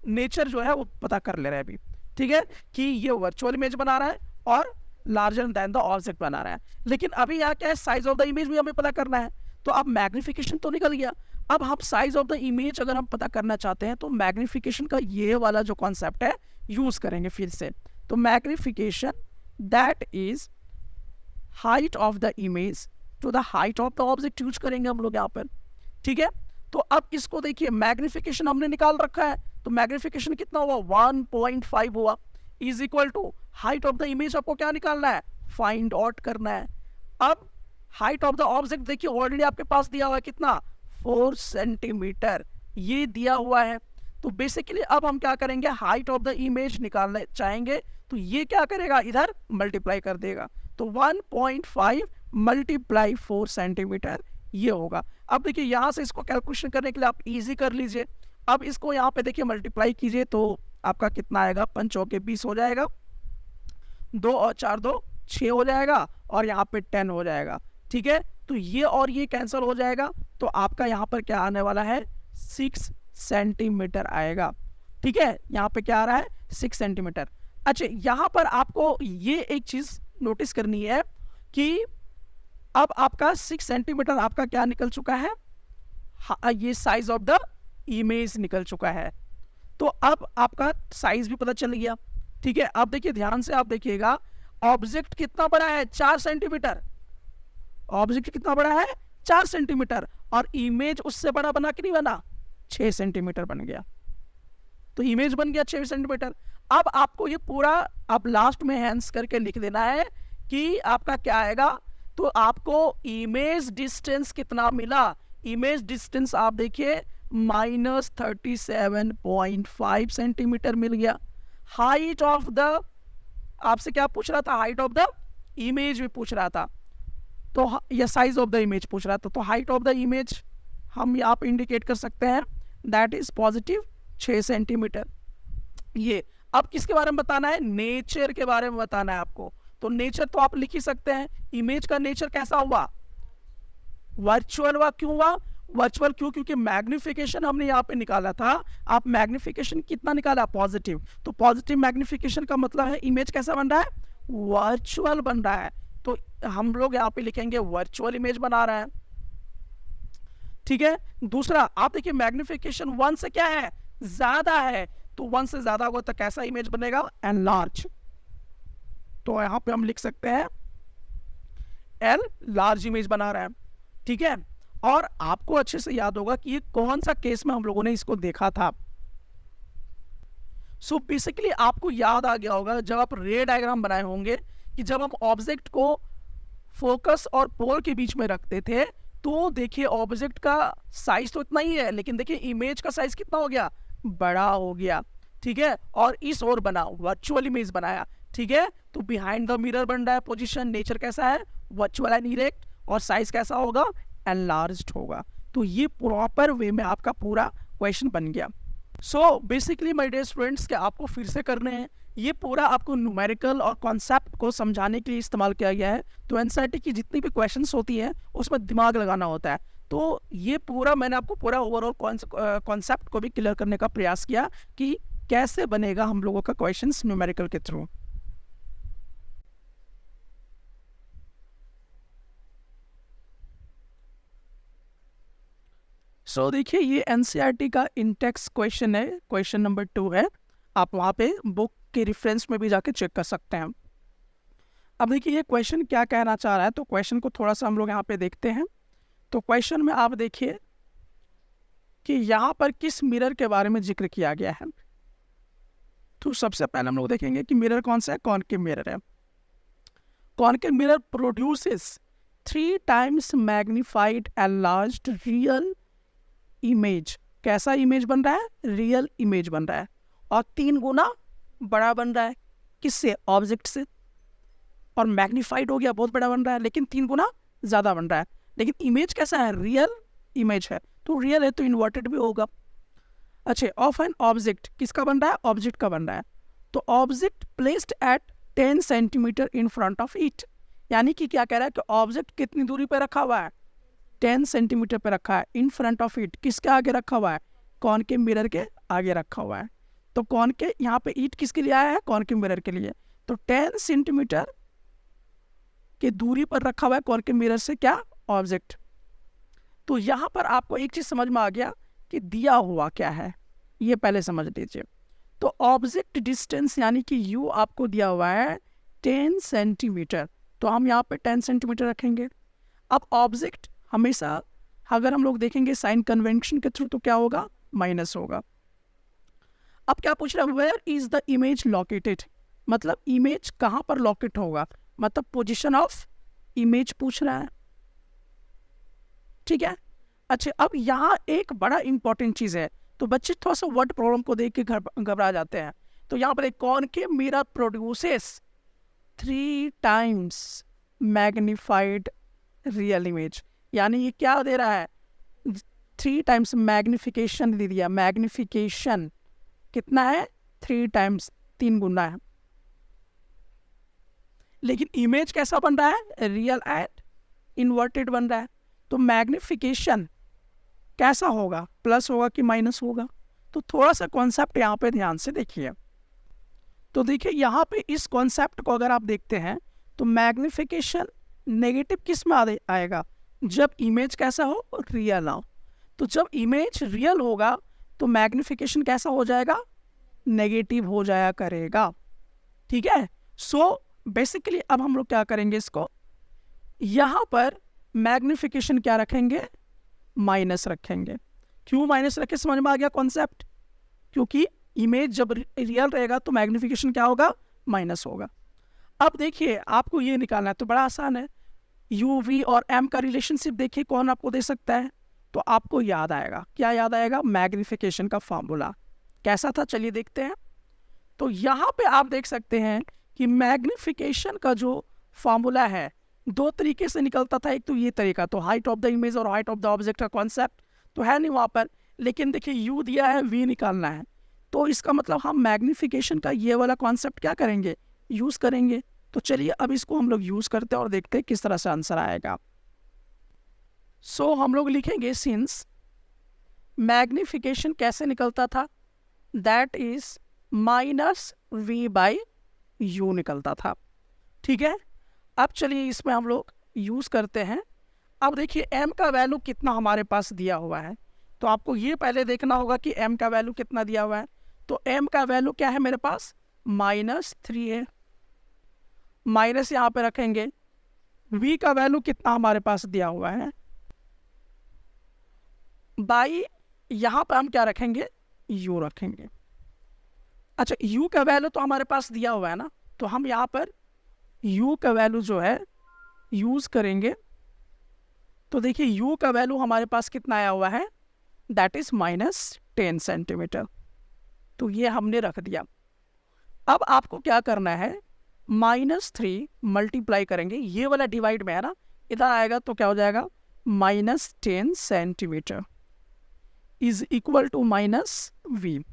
नेचर जो है वो पता कर ले रहे हैं अभी, ठीक है, कि ये वर्चुअल इमेज बना रहा है और लार्जर देन द ऑब्जेक्ट बना रहा है। लेकिन अभी यहाँ क्या है? साइज ऑफ द इमेज भी हमें पता करना है। तो अब मैग्निफिकेशन तो निकल गया, अब हम साइज ऑफ द इमेज अगर हम पता करना चाहते हैं तो मैग्निफिकेशन का ये वाला जो कॉन्सेप्ट है यूज करेंगे फिर से। तो magnification that is height of the image to the height of the object use करेंगे हम लोग यहाँ पर, ठीक है। तो अब इसको देखिए मैग्निफिकेशन हमने निकाल रखा है, तो मैग्निफिकेशन कितना हुआ? 1.5 हुआ, is equal to height of the image आपको क्या निकालना है? फाइंड आउट करना है। अब हाइट ऑफ द ऑब्जेक्ट देखिए ऑलरेडी आपके पास दिया हुआ है कितना? 4 सेंटीमीटर ये दिया हुआ है। तो बेसिकली अब हम क्या करेंगे? हाइट ऑफ द इमेज निकालना चाहेंगे, तो ये क्या करेगा? इधर मल्टीप्लाई कर देगा। तो 1.5 मल्टीप्लाई 4 सेंटीमीटर ये होगा। अब देखिए यहाँ से इसको कैलकुलेशन करने के लिए आप इजी कर लीजिए। अब इसको यहाँ पे देखिए मल्टीप्लाई कीजिए तो आपका कितना आएगा? 5 चौके 20 हो जाएगा, 2 और 4 2 6 हो जाएगा, और यहाँ पे 10 हो जाएगा, ठीक है। तो ये और ये कैंसिल हो जाएगा, तो आपका यहाँ पर क्या आने वाला है? 6 सेंटीमीटर आएगा, ठीक है। यहाँ पे क्या आ रहा है? 6 सेंटीमीटर। अच्छा, यहाँ पर आपको ये एक चीज नोटिस करनी है कि अब आपका 6 सेंटीमीटर आपका क्या निकल चुका है? ये साइज ऑफ द इमेज निकल चुका है। तो अब आपका साइज भी पता चल गया, ठीक है। अब देखिए ध्यान से आप देखिएगा, ऑब्जेक्ट कितना बड़ा है? 4 सेंटीमीटर। ऑब्जेक्ट कितना बड़ा है? 4 सेंटीमीटर। और इमेज उससे बड़ा बना कि नहीं बना? 6 सेंटीमीटर बन गया। तो इमेज बन गया 6 सेंटीमीटर। अब आपको ये पूरा आप लास्ट में हैंस करके लिख देना है कि आपका क्या आएगा। तो आपको इमेज डिस्टेंस कितना मिला? इमेज डिस्टेंस आप देखिए -37.5 सेंटीमीटर मिल गया। हाइट ऑफ द, आपसे क्या पूछ रहा था? हाइट ऑफ द इमेज भी पूछ रहा था, तो या साइज ऑफ द इमेज पूछ रहा था। तो हाइट ऑफ द इमेज हम यहाँ पे इंडिकेट कर सकते हैं, दैट इज पॉजिटिव 6 सेंटीमीटर। ये अब किसके बारे में बताना है? नेचर के बारे में बताना है आपको। तो नेचर तो आप लिख ही सकते हैं। इमेज का नेचर कैसा हुआ? वर्चुअल हुआ। क्यों हुआ वर्चुअल? क्यों? क्योंकि मैग्निफिकेशन हमने यहाँ पे निकाला था। आप मैग्निफिकेशन कितना निकाला? पॉजिटिव। तो पॉजिटिव मैग्निफिकेशन का मतलब है इमेज कैसा बन रहा है? वर्चुअल बन रहा है। तो हम लोग यहाँ पे लिखेंगे वर्चुअल इमेज बना रहा है, ठीक है। दूसरा आप देखिए मैग्निफिकेशन 1 से क्या है? ज्यादा है। तो 1 से ज्यादा होगा तो कैसा इमेज बनेगा? एनलार्ज। तो यहाँ पे हम लिख सकते हैं एल लार्ज इमेज बना रहा है, ठीक है। और आपको अच्छे से याद होगा कि ये कौन सा केस में हम लोगों ने इसको देखा था। सो बेसिकली आपको याद आ गया होगा जब आप रे डायग्राम बनाए होंगे कि जब हम ऑब्जेक्ट को फोकस और पोल के बीच में रखते थे तो देखिए ऑब्जेक्ट का साइज तो इतना ही है, लेकिन देखिए इमेज का साइज कितना हो गया, बड़ा हो गया, ठीक है। और इस ओर बना वर्चुअल इमेज बनाया, ठीक है। तो बिहाइंड द मिरर बन रहा है पोजीशन, नेचर कैसा है, वर्चुअल एंड इरेक्ट, और साइज कैसा होगा, एनलार्ज्ड होगा। तो ये प्रॉपर वे में आपका पूरा क्वेश्चन बन गया। So basically my dear students, क्या आपको फिर से करने हैं, ये पूरा आपको न्यूमेरिकल और कॉन्सेप्ट को समझाने के लिए इस्तेमाल किया गया है। तो एनसीईआरटी की जितनी भी क्वेश्चंस होती है उसमें दिमाग लगाना होता है। तो ये पूरा मैंने आपको पूरा ओवरऑल कॉन्सेप्ट को भी क्लियर करने का प्रयास किया कि कैसे बनेगा हम लोगों का क्वेश्चंस न्यूमेरिकल के थ्रू। सो देखिए ये एनसीईआरटी का इंटेक्स क्वेश्चन है, क्वेश्चन नंबर 2 है। आप वहाँ पे बुक के रेफरेंस में भी जाके चेक कर सकते हैं। अब देखिए ये क्वेश्चन क्या कहना चाह रहा है, तो क्वेश्चन को थोड़ा सा हम लोग यहाँ पे देखते हैं। तो क्वेश्चन में आप देखिए कि यहाँ पर किस मिरर के बारे में जिक्र किया गया है। तो सबसे पहले हम लोग देखेंगे कि मिरर कौन सा है, कॉनकेव मिरर है। Concave mirror produces 3 times magnified enlarged real image. कैसा इमेज बन रहा है, रियल इमेज बन रहा है, और 3 गुना बड़ा बन रहा है। किससे, ऑब्जेक्ट से। और मैग्नीफाइड हो गया, बहुत बड़ा बन रहा है, लेकिन 3 गुना ज़्यादा बन रहा है। लेकिन इमेज कैसा है, रियल इमेज है। तो रियल है तो इन्वर्टेड भी होगा। अच्छा, ऑफ एन ऑब्जेक्ट किसका बन रहा है, ऑब्जेक्ट का बन रहा है। तो object placed at 10 centimetre in front of it, यानी कि क्या कह रहा है कि ऑब्जेक्ट कितनी दूरी पर रखा हुआ है, 10 सेंटीमीटर पर रखा है। इन फ्रंट ऑफ इट किसके आगे रखा हुआ है, कॉनकेव मिरर के आगे रखा हुआ है। तो कॉनकेव यहाँ पे ईट किसके लिए आया है, कॉनकेव मिरर के लिए। तो 10 सेंटीमीटर की दूरी पर रखा हुआ है कॉनकेव मिरर से क्या, ऑब्जेक्ट। तो यहाँ पर आपको एक चीज समझ में आ गया कि दिया हुआ क्या है, ये पहले समझ लीजिए। तो ऑब्जेक्ट डिस्टेंस यानी कि यू आपको दिया हुआ है 10 सेंटीमीटर, तो हम यहाँ पे 10 सेंटीमीटर रखेंगे। अब ऑब्जेक्ट हमेशा अगर हम लोग देखेंगे साइन कन्वेंशन के थ्रू तो क्या होगा, माइनस होगा। अब क्या पूछ रहा है, where is the image located, मतलब इमेज कहाँ पर लोकेट होगा, मतलब पोजीशन ऑफ इमेज पूछ रहा है, ठीक है। अच्छा, अब यहाँ एक बड़ा इंपॉर्टेंट चीज है। तो बच्चे थोड़ा सा वर्ड प्रॉब्लम को देख के घबरा जाते हैं। तो यहाँ पर एक concave mirror produces 3 times magnified real image, यानी ये क्या दे रहा है, 3 times मैग्निफिकेशन दे दिया। मैग्निफिकेशन कितना है, 3 times, 3 गुना है। लेकिन इमेज कैसा बन रहा है, रियल एंड इन्वर्टेड बन रहा है। तो मैग्निफिकेशन कैसा होगा, प्लस होगा कि माइनस होगा। तो थोड़ा सा कॉन्सेप्ट यहाँ पे ध्यान से देखिए। तो देखिए यहाँ पे इस कॉन्सेप्ट को अगर आप देखते हैं तो मैग्निफिकेशन नेगेटिव किस में आएगा, जब इमेज कैसा हो, रियल हो। तो जब इमेज रियल होगा तो मैग्निफिकेशन कैसा हो जाएगा, नेगेटिव हो जाया करेगा, ठीक है। सो बेसिकली अब हम लोग क्या करेंगे, इसको यहाँ पर मैग्निफिकेशन क्या रखेंगे, माइनस रखेंगे। क्यों माइनस रखे, समझ में आ गया कॉन्सेप्ट, क्योंकि इमेज जब रियल रहेगा तो मैग्निफिकेशन क्या होगा, माइनस होगा। अब देखिए आपको ये निकालना है, तो बड़ा आसान है। यू वी और एम का रिलेशनशिप देखिए कौन आपको दे सकता है, तो आपको याद आएगा, क्या याद आएगा, मैग्निफिकेशन का फॉर्मूला कैसा था, चलिए देखते हैं। तो यहाँ पे आप देख सकते हैं कि मैग्निफिकेशन का जो फॉर्मूला है 2 तरीके से निकलता था। एक तो ये तरीका, तो हाइट ऑफ द इमेज और हाइट ऑफ द ऑब्जेक्ट का कॉन्सेप्ट तो है नहीं वहाँ पर, लेकिन देखिए यू दिया है, वी निकालना है। तो इसका मतलब हम मैग्निफिकेशन का ये वाला कॉन्सेप्ट क्या करेंगे, यूज करेंगे। तो चलिए अब इसको हम लोग यूज करते हैं और देखते हैं किस तरह से आंसर आएगा। सो हम लोग लिखेंगे सिंस मैग्निफिकेशन कैसे निकलता था, that is minus v by u निकलता था, ठीक है। अब चलिए इसमें हम लोग यूज करते हैं। अब देखिए m का वैल्यू कितना हमारे पास दिया हुआ है, तो आपको ये पहले देखना होगा कि m का वैल्यू कितना दिया हुआ है। तो m का वैल्यू क्या है मेरे पास, -3 है, माइनस यहाँ पे रखेंगे। v का वैल्यू कितना हमारे पास दिया हुआ है, बाई यहाँ पर हम क्या रखेंगे, u रखेंगे। अच्छा, u का वैल्यू तो हमारे पास दिया हुआ है ना, तो हम यहाँ पर u का वैल्यू जो है यूज़ करेंगे। तो देखिए u का वैल्यू हमारे पास कितना आया हुआ है, दैट इज़ -10 सेंटीमीटर। तो ये हमने रख दिया। अब आपको क्या करना है, -3 मल्टीप्लाई करेंगे, ये वाला डिवाइड में है ना, इधर आएगा तो क्या हो जाएगा, -10 centimetre is equal to -v।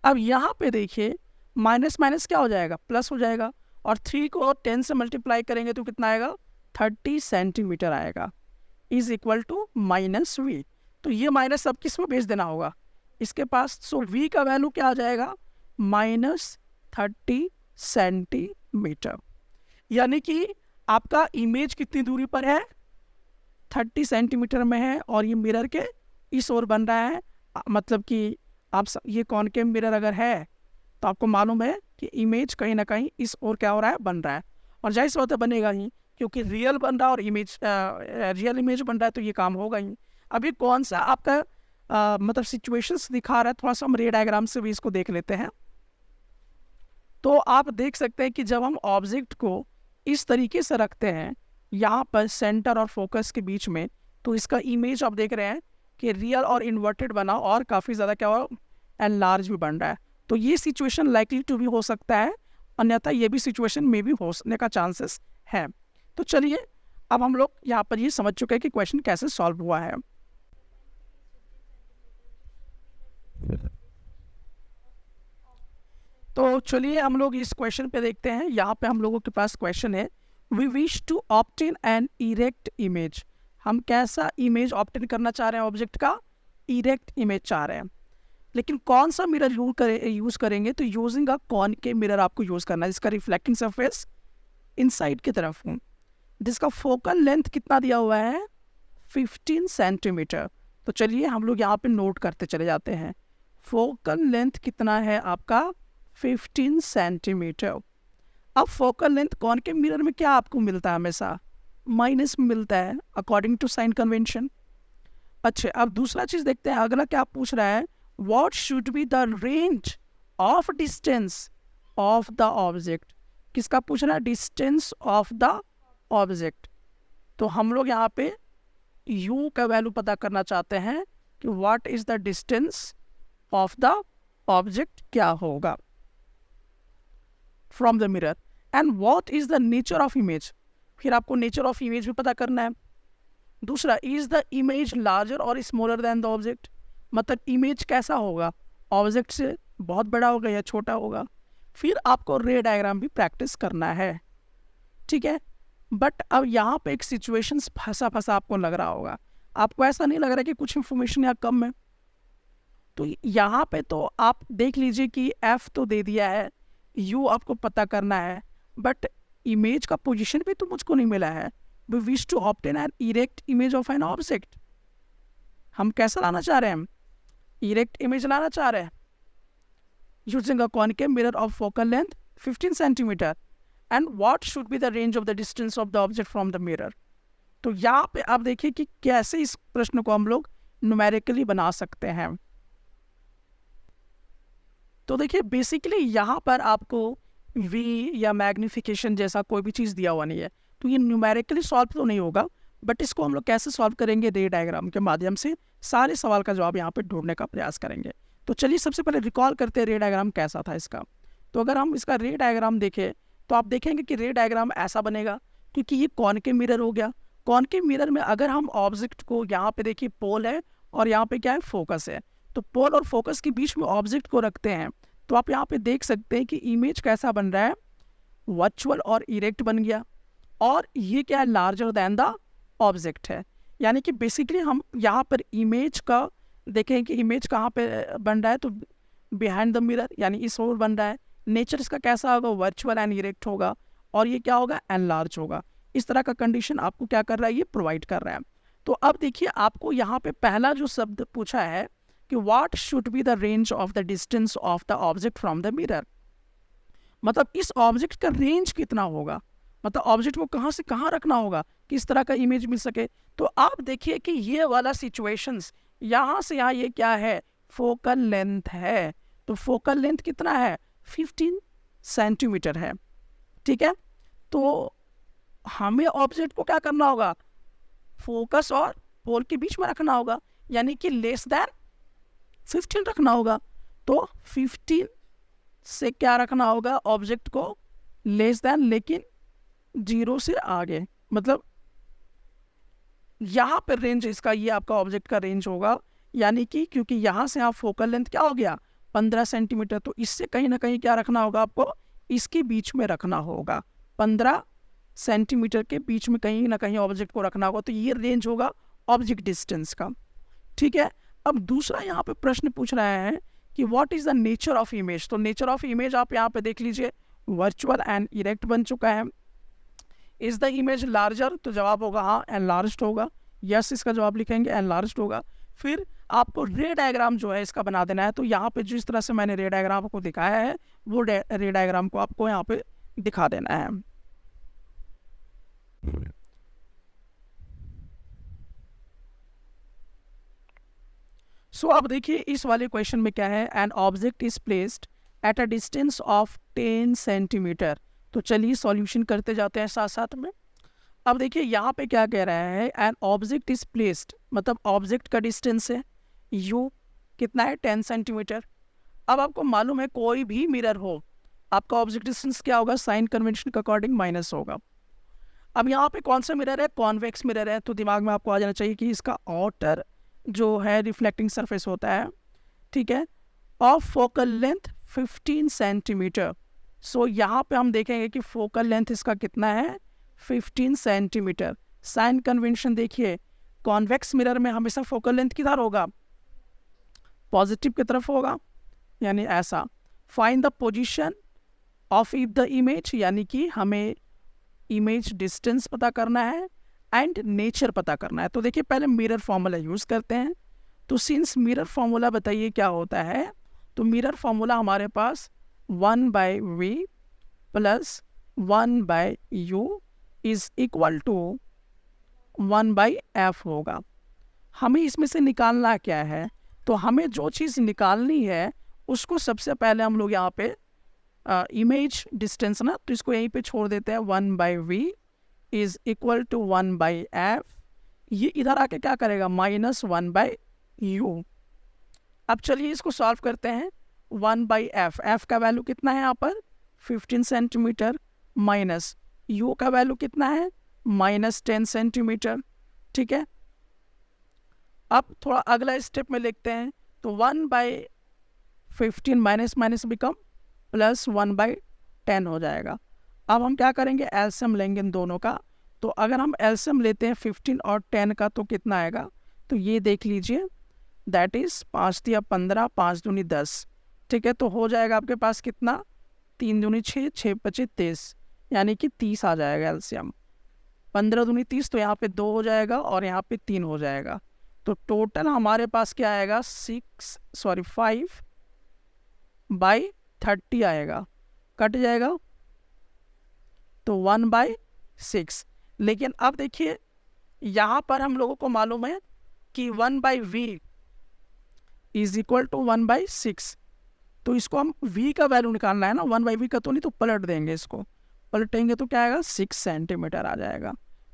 अब यहाँ पे देखिए माइनस माइनस क्या हो जाएगा, प्लस हो जाएगा, और 3 को 10 से मल्टीप्लाई करेंगे तो कितना आएगा, 30 सेंटीमीटर आएगा, इज इक्वल टू -v। तो ये माइनस सब किस में भेज देना होगा, इसके पास। सो v का वैल्यू क्या आ जाएगा, -30 सेंटीमीटर। यानी कि आपका इमेज कितनी दूरी पर है, 30 सेंटीमीटर में है, और ये मिरर के इस ओर बन रहा है। मतलब कि ये कॉनकेव मिरर अगर है तो आपको मालूम है कि इमेज कहीं ना कहीं इस ओर क्या हो रहा है, बन रहा है। और जाहिर सी बात है बनेगा ही, क्योंकि रियल बन रहा है और इमेज रियल इमेज बन रहा है, तो ये काम होगा ही। अब ये कौन सा आपका मतलब सिचुएशंस दिखा रहा है, थोड़ा सा हम रे डायग्राम से भी इसको देख लेते हैं। तो आप देख सकते हैं कि जब हम ऑब्जेक्ट को इस तरीके से रखते हैं यहाँ पर सेंटर और फोकस के बीच में, तो इसका इमेज आप देख रहे हैं कि रियल और इन्वर्टेड बना, और काफ़ी ज़्यादा क्या हो, एनलार्ज भी बन रहा है। तो ये सिचुएशन लाइकली टू भी हो सकता है, अन्यथा ये भी सिचुएशन में भी होने का चांसेस है। तो चलिए अब हम लोग यहाँ पर ये समझ चुके हैं कि क्वेश्चन कैसे सॉल्व हुआ है। तो चलिए हम लोग इस क्वेश्चन पे देखते हैं। यहाँ पे हम लोगों के पास क्वेश्चन है, we wish to obtain an erect image. हम कैसा इमेज ऑब्टेन करना चाह रहे हैं, ऑब्जेक्ट का इरेक्ट इमेज चाह रहे हैं। लेकिन कौन सा मिरर यूज़ करेंगे, तो यूजिंग अ कॉनकेव मिरर आपको यूज़ करना है, जिसका रिफ्लेक्टिंग सरफेस इनसाइड की तरफ हो, जिसका फोकल लेंथ कितना दिया हुआ है, 15 सेंटीमीटर। तो चलिए हम लोग यहाँ पे नोट करते चले जाते हैं। फोकल लेंथ कितना है आपका, 15 सेंटीमीटर। अब फोकल लेंथ कॉनकेव मिरर में क्या आपको मिलता है, हमेशा माइनस में मिलता है, अकॉर्डिंग टू साइन कन्वेंशन। अच्छा, अब दूसरा चीज़ देखते हैं, अगला क्या पूछ रहा है, what should be the range of distance of the object. किसका पूछ रहा है, डिस्टेंस ऑफ द ऑब्जेक्ट। तो हम लोग यहाँ पे u का वैल्यू पता करना चाहते हैं कि what is the distance of the object क्या होगा from the mirror, and what is the nature of image. फिर आपको नेचर ऑफ इमेज भी पता करना है। दूसरा, इज द इमेज लार्जर और स्मॉलर देन द ऑब्जेक्ट, मतलब इमेज कैसा होगा, ऑब्जेक्ट से बहुत बड़ा होगा या छोटा होगा। फिर आपको रे डायग्राम भी प्रैक्टिस करना है, ठीक है। बट अब यहाँ पे एक सिचुएशन फंसा फंसा आपको लग रहा होगा, आपको ऐसा नहीं लग रहा कि कुछ इन्फॉर्मेशन यहाँ कम है। तो यहाँ पे तो आप देख लीजिए कि F तो दे दिया है, U आपको पता करना है, बट इमेज का पोजीशन भी तो मुझको नहीं मिला है। We wish to obtain an erect image of an object. हम कैसा लाना चाह रहे हैं, इरेक्ट इमेज लाना चाह रहे हैं, using a concave mirror of focal length 15 centimetre, and what should be the range of the distance of the object from the mirror. तो यहाँ पे आप देखिए कि कैसे इस प्रश्न को हम लोग न्यूमेरिकली बना सकते हैं। तो देखिए बेसिकली यहाँ पर आपको v या मैग्निफिकेशन जैसा कोई भी चीज़ दिया हुआ नहीं है, तो ये न्यूमेरिकली सॉल्व तो नहीं होगा, बट इसको हम लोग कैसे सॉल्व करेंगे, रे डायग्राम के माध्यम से सारे सवाल का जवाब यहाँ पे ढूंढने का प्रयास करेंगे। तो चलिए सबसे पहले रिकॉल करते हैं रे डायग्राम कैसा था इसका। तो अगर हम इसका रे डायग्राम देखें तो आप देखेंगे कि रे डायग्राम ऐसा बनेगा, क्योंकि ये कॉनकेव मिरर हो गया। कॉनकेव मिरर में अगर हम ऑब्जेक्ट को, यहाँ पे देखिए पोल है और यहाँ पे क्या है, फोकस है, तो पोल और फोकस के बीच में ऑब्जेक्ट को रखते हैं, तो आप यहाँ पे देख सकते हैं कि इमेज कैसा बन रहा है, वर्चुअल और इरेक्ट बन गया। और ये क्या है, लार्जर देन द ऑब्जेक्ट है। यानी कि बेसिकली हम यहाँ पर इमेज का देखें कि इमेज कहाँ पे बन रहा है, तो बिहाइंड द मिरर, यानी इस ओर बन रहा है। नेचर इसका कैसा होगा, वर्चुअल एंड इरेक्ट होगा, और ये क्या होगा, एनलार्ज होगा। इस तरह का कंडीशन आपको क्या कर रहा है, ये प्रोवाइड कर रहा है। तो अब देखिए आपको यहाँ पे पहला जो शब्द पूछा है कि what should be the range of the distance of the object from the mirror, मतलब इस ऑब्जेक्ट का रेंज कितना होगा, मतलब ऑब्जेक्ट को कहाँ से कहाँ रखना होगा कि इस तरह का इमेज मिल सके। तो आप देखिए कि ये वाला सिचुएशंस, यहाँ से यहाँ ये क्या है, फोकल लेंथ है, तो फोकल लेंथ कितना है, 15 सेंटीमीटर है, ठीक है। तो हमें ऑब्जेक्ट को क्या करना होगा, फोकस और पोल के बीच में रखना होगा, यानी कि लेस देन 15 रखना होगा। तो 15 से क्या रखना होगा, ऑब्जेक्ट को लेस देन, लेकिन 0 से आगे, मतलब यहाँ पर रेंज इसका, ये आपका ऑब्जेक्ट का रेंज होगा, यानी कि क्योंकि यहाँ से आप फोकल लेंथ क्या हो गया 15 सेंटीमीटर, तो इससे कहीं ना कहीं क्या रखना होगा आपको, इसके बीच में रखना होगा, 15 सेंटीमीटर के बीच में कहीं ना कहीं ऑब्जेक्ट को रखना होगा। तो ये रेंज होगा ऑब्जेक्ट डिस्टेंस का, ठीक है। अब दूसरा यहाँ पे प्रश्न पूछ रहा है कि what is the nature of image. तो नेचर ऑफ इमेज आप यहाँ पे देख लीजिए, वर्चुअल एंड इरेक्ट बन चुका है। इज द इमेज लार्जर, तो जवाब होगा हाँ एनलार्ज्ड होगा, यस इसका जवाब लिखेंगे एनलार्ज्ड होगा। फिर आपको रे डायग्राम जो है इसका बना देना है। तो यहाँ पे जिस तरह से मैंने रे डायग्राम को दिखाया है, वो रे डायग्राम को आपको यहाँ पे दिखा देना है। सो अब देखिए इस वाले क्वेश्चन में क्या है, an object is placed at a distance of 10 centimetre. तो चलिए सॉल्यूशन करते जाते हैं साथ साथ में। अब देखिए यहाँ पे क्या कह रहा है, एन ऑब्जेक्ट इज प्लेस्ड, मतलब ऑब्जेक्ट का डिस्टेंस है u कितना है 10 सेंटीमीटर। अब आपको मालूम है कोई भी मिरर हो, आपका ऑब्जेक्ट डिस्टेंस क्या होगा, साइन कन्वेंशन के अकॉर्डिंग माइनस होगा। अब यहाँ पे कौन सा मिरर है, कॉन्वेक्स मिरर है। तो दिमाग में आपको आ जाना चाहिए कि इसका आउटर जो है रिफ्लेक्टिंग सरफेस होता है, ठीक है, ऑफ फोकल लेंथ 15 सेंटीमीटर। सो यहाँ पे हम देखेंगे कि फोकल लेंथ इसका कितना है 15 सेंटीमीटर। साइन कन्वेंशन देखिए, कॉन्वेक्स मिरर में हमेशा फोकल लेंथ किधर होगा, पॉजिटिव की तरफ होगा, यानी ऐसा। Find the position of the image, यानी कि हमें इमेज डिस्टेंस पता करना है एंड नेचर पता करना है। तो देखिए पहले मिरर फॉर्मूला यूज करते हैं। तो सिंस मिरर फॉर्मूला बताइए क्या होता है, तो मिरर फॉर्मूला हमारे पास 1/v plus 1/u is equal to 1/f होगा। हमें इसमें से निकालना क्या है, तो हमें जो चीज़ निकालनी है उसको सबसे पहले हम लोग यहाँ पे इमेज डिस्टेंस ना, तो इसको यहीं पे छोड़ देते हैं, 1/v is equal to 1/f। ये इधर आके क्या करेगा, -1/u। अब चलिए इसको सॉल्व करते हैं। 1/f, f का वैल्यू कितना है यहाँ पर 15 सेंटीमीटर, माइनस u का वैल्यू कितना है -10 सेंटीमीटर, ठीक है। अब थोड़ा अगला स्टेप में लिखते हैं। तो 1/15 माइनस माइनस बिकम प्लस 1/10 हो जाएगा। अब हम क्या करेंगे, एलसीएम लेंगे इन दोनों का। तो अगर हम एलसीएम लेते हैं 15 और 10 का तो कितना आएगा, तो ये देख लीजिए, दैट इज 5 दिया 15, 5 दूनी 10, ठीक है। तो हो जाएगा आपके पास कितना, 3 दूनी 6, 6 पचे 30, यानी कि 30 आ जाएगा एलसीएम। 15 दूनी 30, तो यहाँ पे 2 हो जाएगा और यहाँ पे 3 हो जाएगा। तो टोटल हमारे पास क्या आएगा 5/30 आएगा, कट जाएगा तो 1/6। लेकिन अब देखिए यहाँ पर हम लोगों को मालूम है कि 1/v इज इक्वल टू 1/6। तो इसको हम v का वैल्यू निकालना है ना, 1/v का तो नहीं, तो पलट देंगे, इसको पलटेंगे तो क्या आएगा 6 सेंटीमीटर आ जाएगा,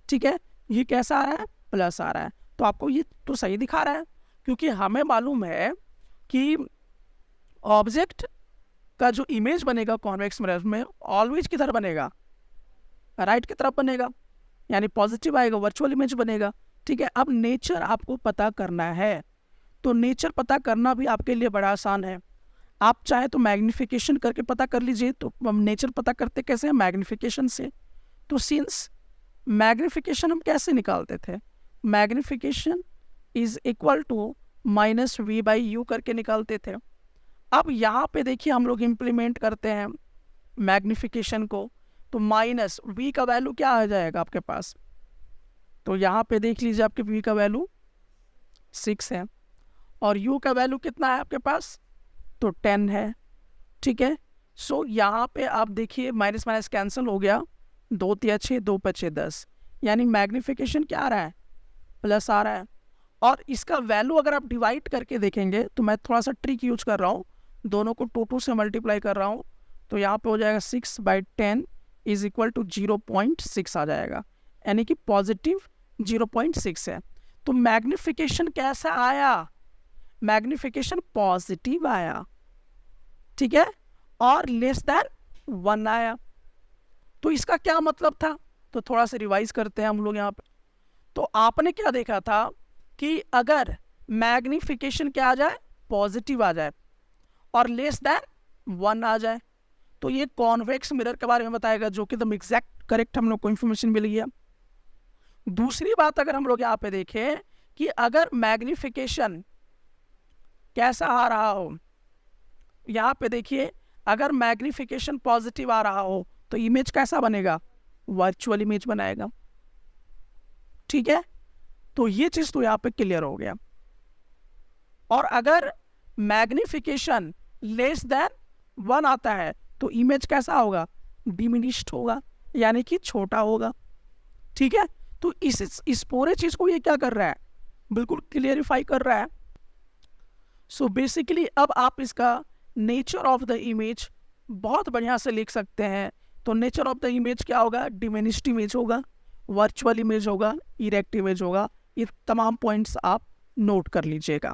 ठीक है। ये कैसा आ रहा है, प्लस आ रहा है। तो आपको ये तो सही दिखा रहा है, क्योंकि हमें मालूम है कि ऑब्जेक्ट का जो इमेज बनेगा कॉन्वेक्स मिरर में ऑलवेज किधर बनेगा, राइट की तरफ बनेगा, यानी पॉजिटिव आएगा, वर्चुअल इमेज बनेगा, ठीक है। अब नेचर आपको पता करना है। तो नेचर पता करना भी आपके लिए बड़ा आसान है। आप चाहे तो मैग्निफिकेशन करके पता कर लीजिए। तो हम नेचर पता करते कैसे हैं, मैग्निफिकेशन से। तो सिंस मैग्निफिकेशन हम कैसे निकालते थे, magnification is equal to -v/u करके निकालते थे। अब यहाँ पे देखिए हम लोग इम्प्लीमेंट करते हैं मैग्निफिकेशन को। तो -v का वैल्यू क्या आ जाएगा आपके पास, तो यहाँ पे देख लीजिए आपके v का वैल्यू 6 है और u का वैल्यू कितना है आपके पास, तो 10 है, ठीक है। सो यहाँ पे आप देखिए माइनस माइनस कैंसिल हो गया, 2 तिया 6, 2 पचे 10, यानी मैग्निफिकेशन क्या आ रहा है, प्लस आ रहा है। और इसका वैल्यू अगर आप डिवाइड करके देखेंगे, तो मैं थोड़ा सा ट्रिक यूज कर रहा हूँ, दोनों को 2 से मल्टीप्लाई कर रहा हूँ, तो यहाँ पे हो जाएगा 6/10 इज इक्वल टू 0.6 आ जाएगा, यानी कि पॉजिटिव 0.6 है। तो मैग्निफिकेशन कैसा आया? मैग्निफिकेशन पॉजिटिव आया, ठीक है, और लेस देन 1 आया। तो इसका क्या मतलब था? तो थोड़ा सा रिवाइज करते हैं हम लोग यहाँ पे। तो आपने क्या देखा था कि अगर मैग्निफिकेशन क्या आ जाए? पॉजिटिव आ जाए, और लेस देन 1 आ जाए, तो ये कॉन्वेक्स मिरर के बारे में बताएगा, जो कि एकदम एग्जैक्ट करेक्ट हम लोग को इंफॉर्मेशन मिल गया। दूसरी बात अगर हम लोग यहाँ पे देखें कि अगर मैग्निफिकेशन कैसा आ रहा हो, यहाँ पे देखिए, अगर मैग्निफिकेशन पॉजिटिव आ रहा हो तो इमेज कैसा बनेगा? वर्चुअल इमेज बनाएगा, ठीक है। तो ये चीज तो यहाँ पे क्लियर हो गया। और अगर मैग्निफिकेशन लेस देन 1 आता है तो इमेज कैसा होगा? डिमिनिश्ड होगा, यानी कि छोटा होगा, ठीक है। तो इस पूरे चीज को ये क्या कर रहा है? बिल्कुल क्लियरिफाई कर रहा है। सो बेसिकली अब आप इसका नेचर ऑफ द इमेज बहुत बढ़िया से लिख सकते हैं। तो नेचर ऑफ द इमेज क्या होगा? डिमिनिश्ड इमेज होगा, वर्चुअल इमेज होगा, इरेक्ट इमेज होगा। ये तमाम पॉइंट्स आप नोट कर लीजिएगा।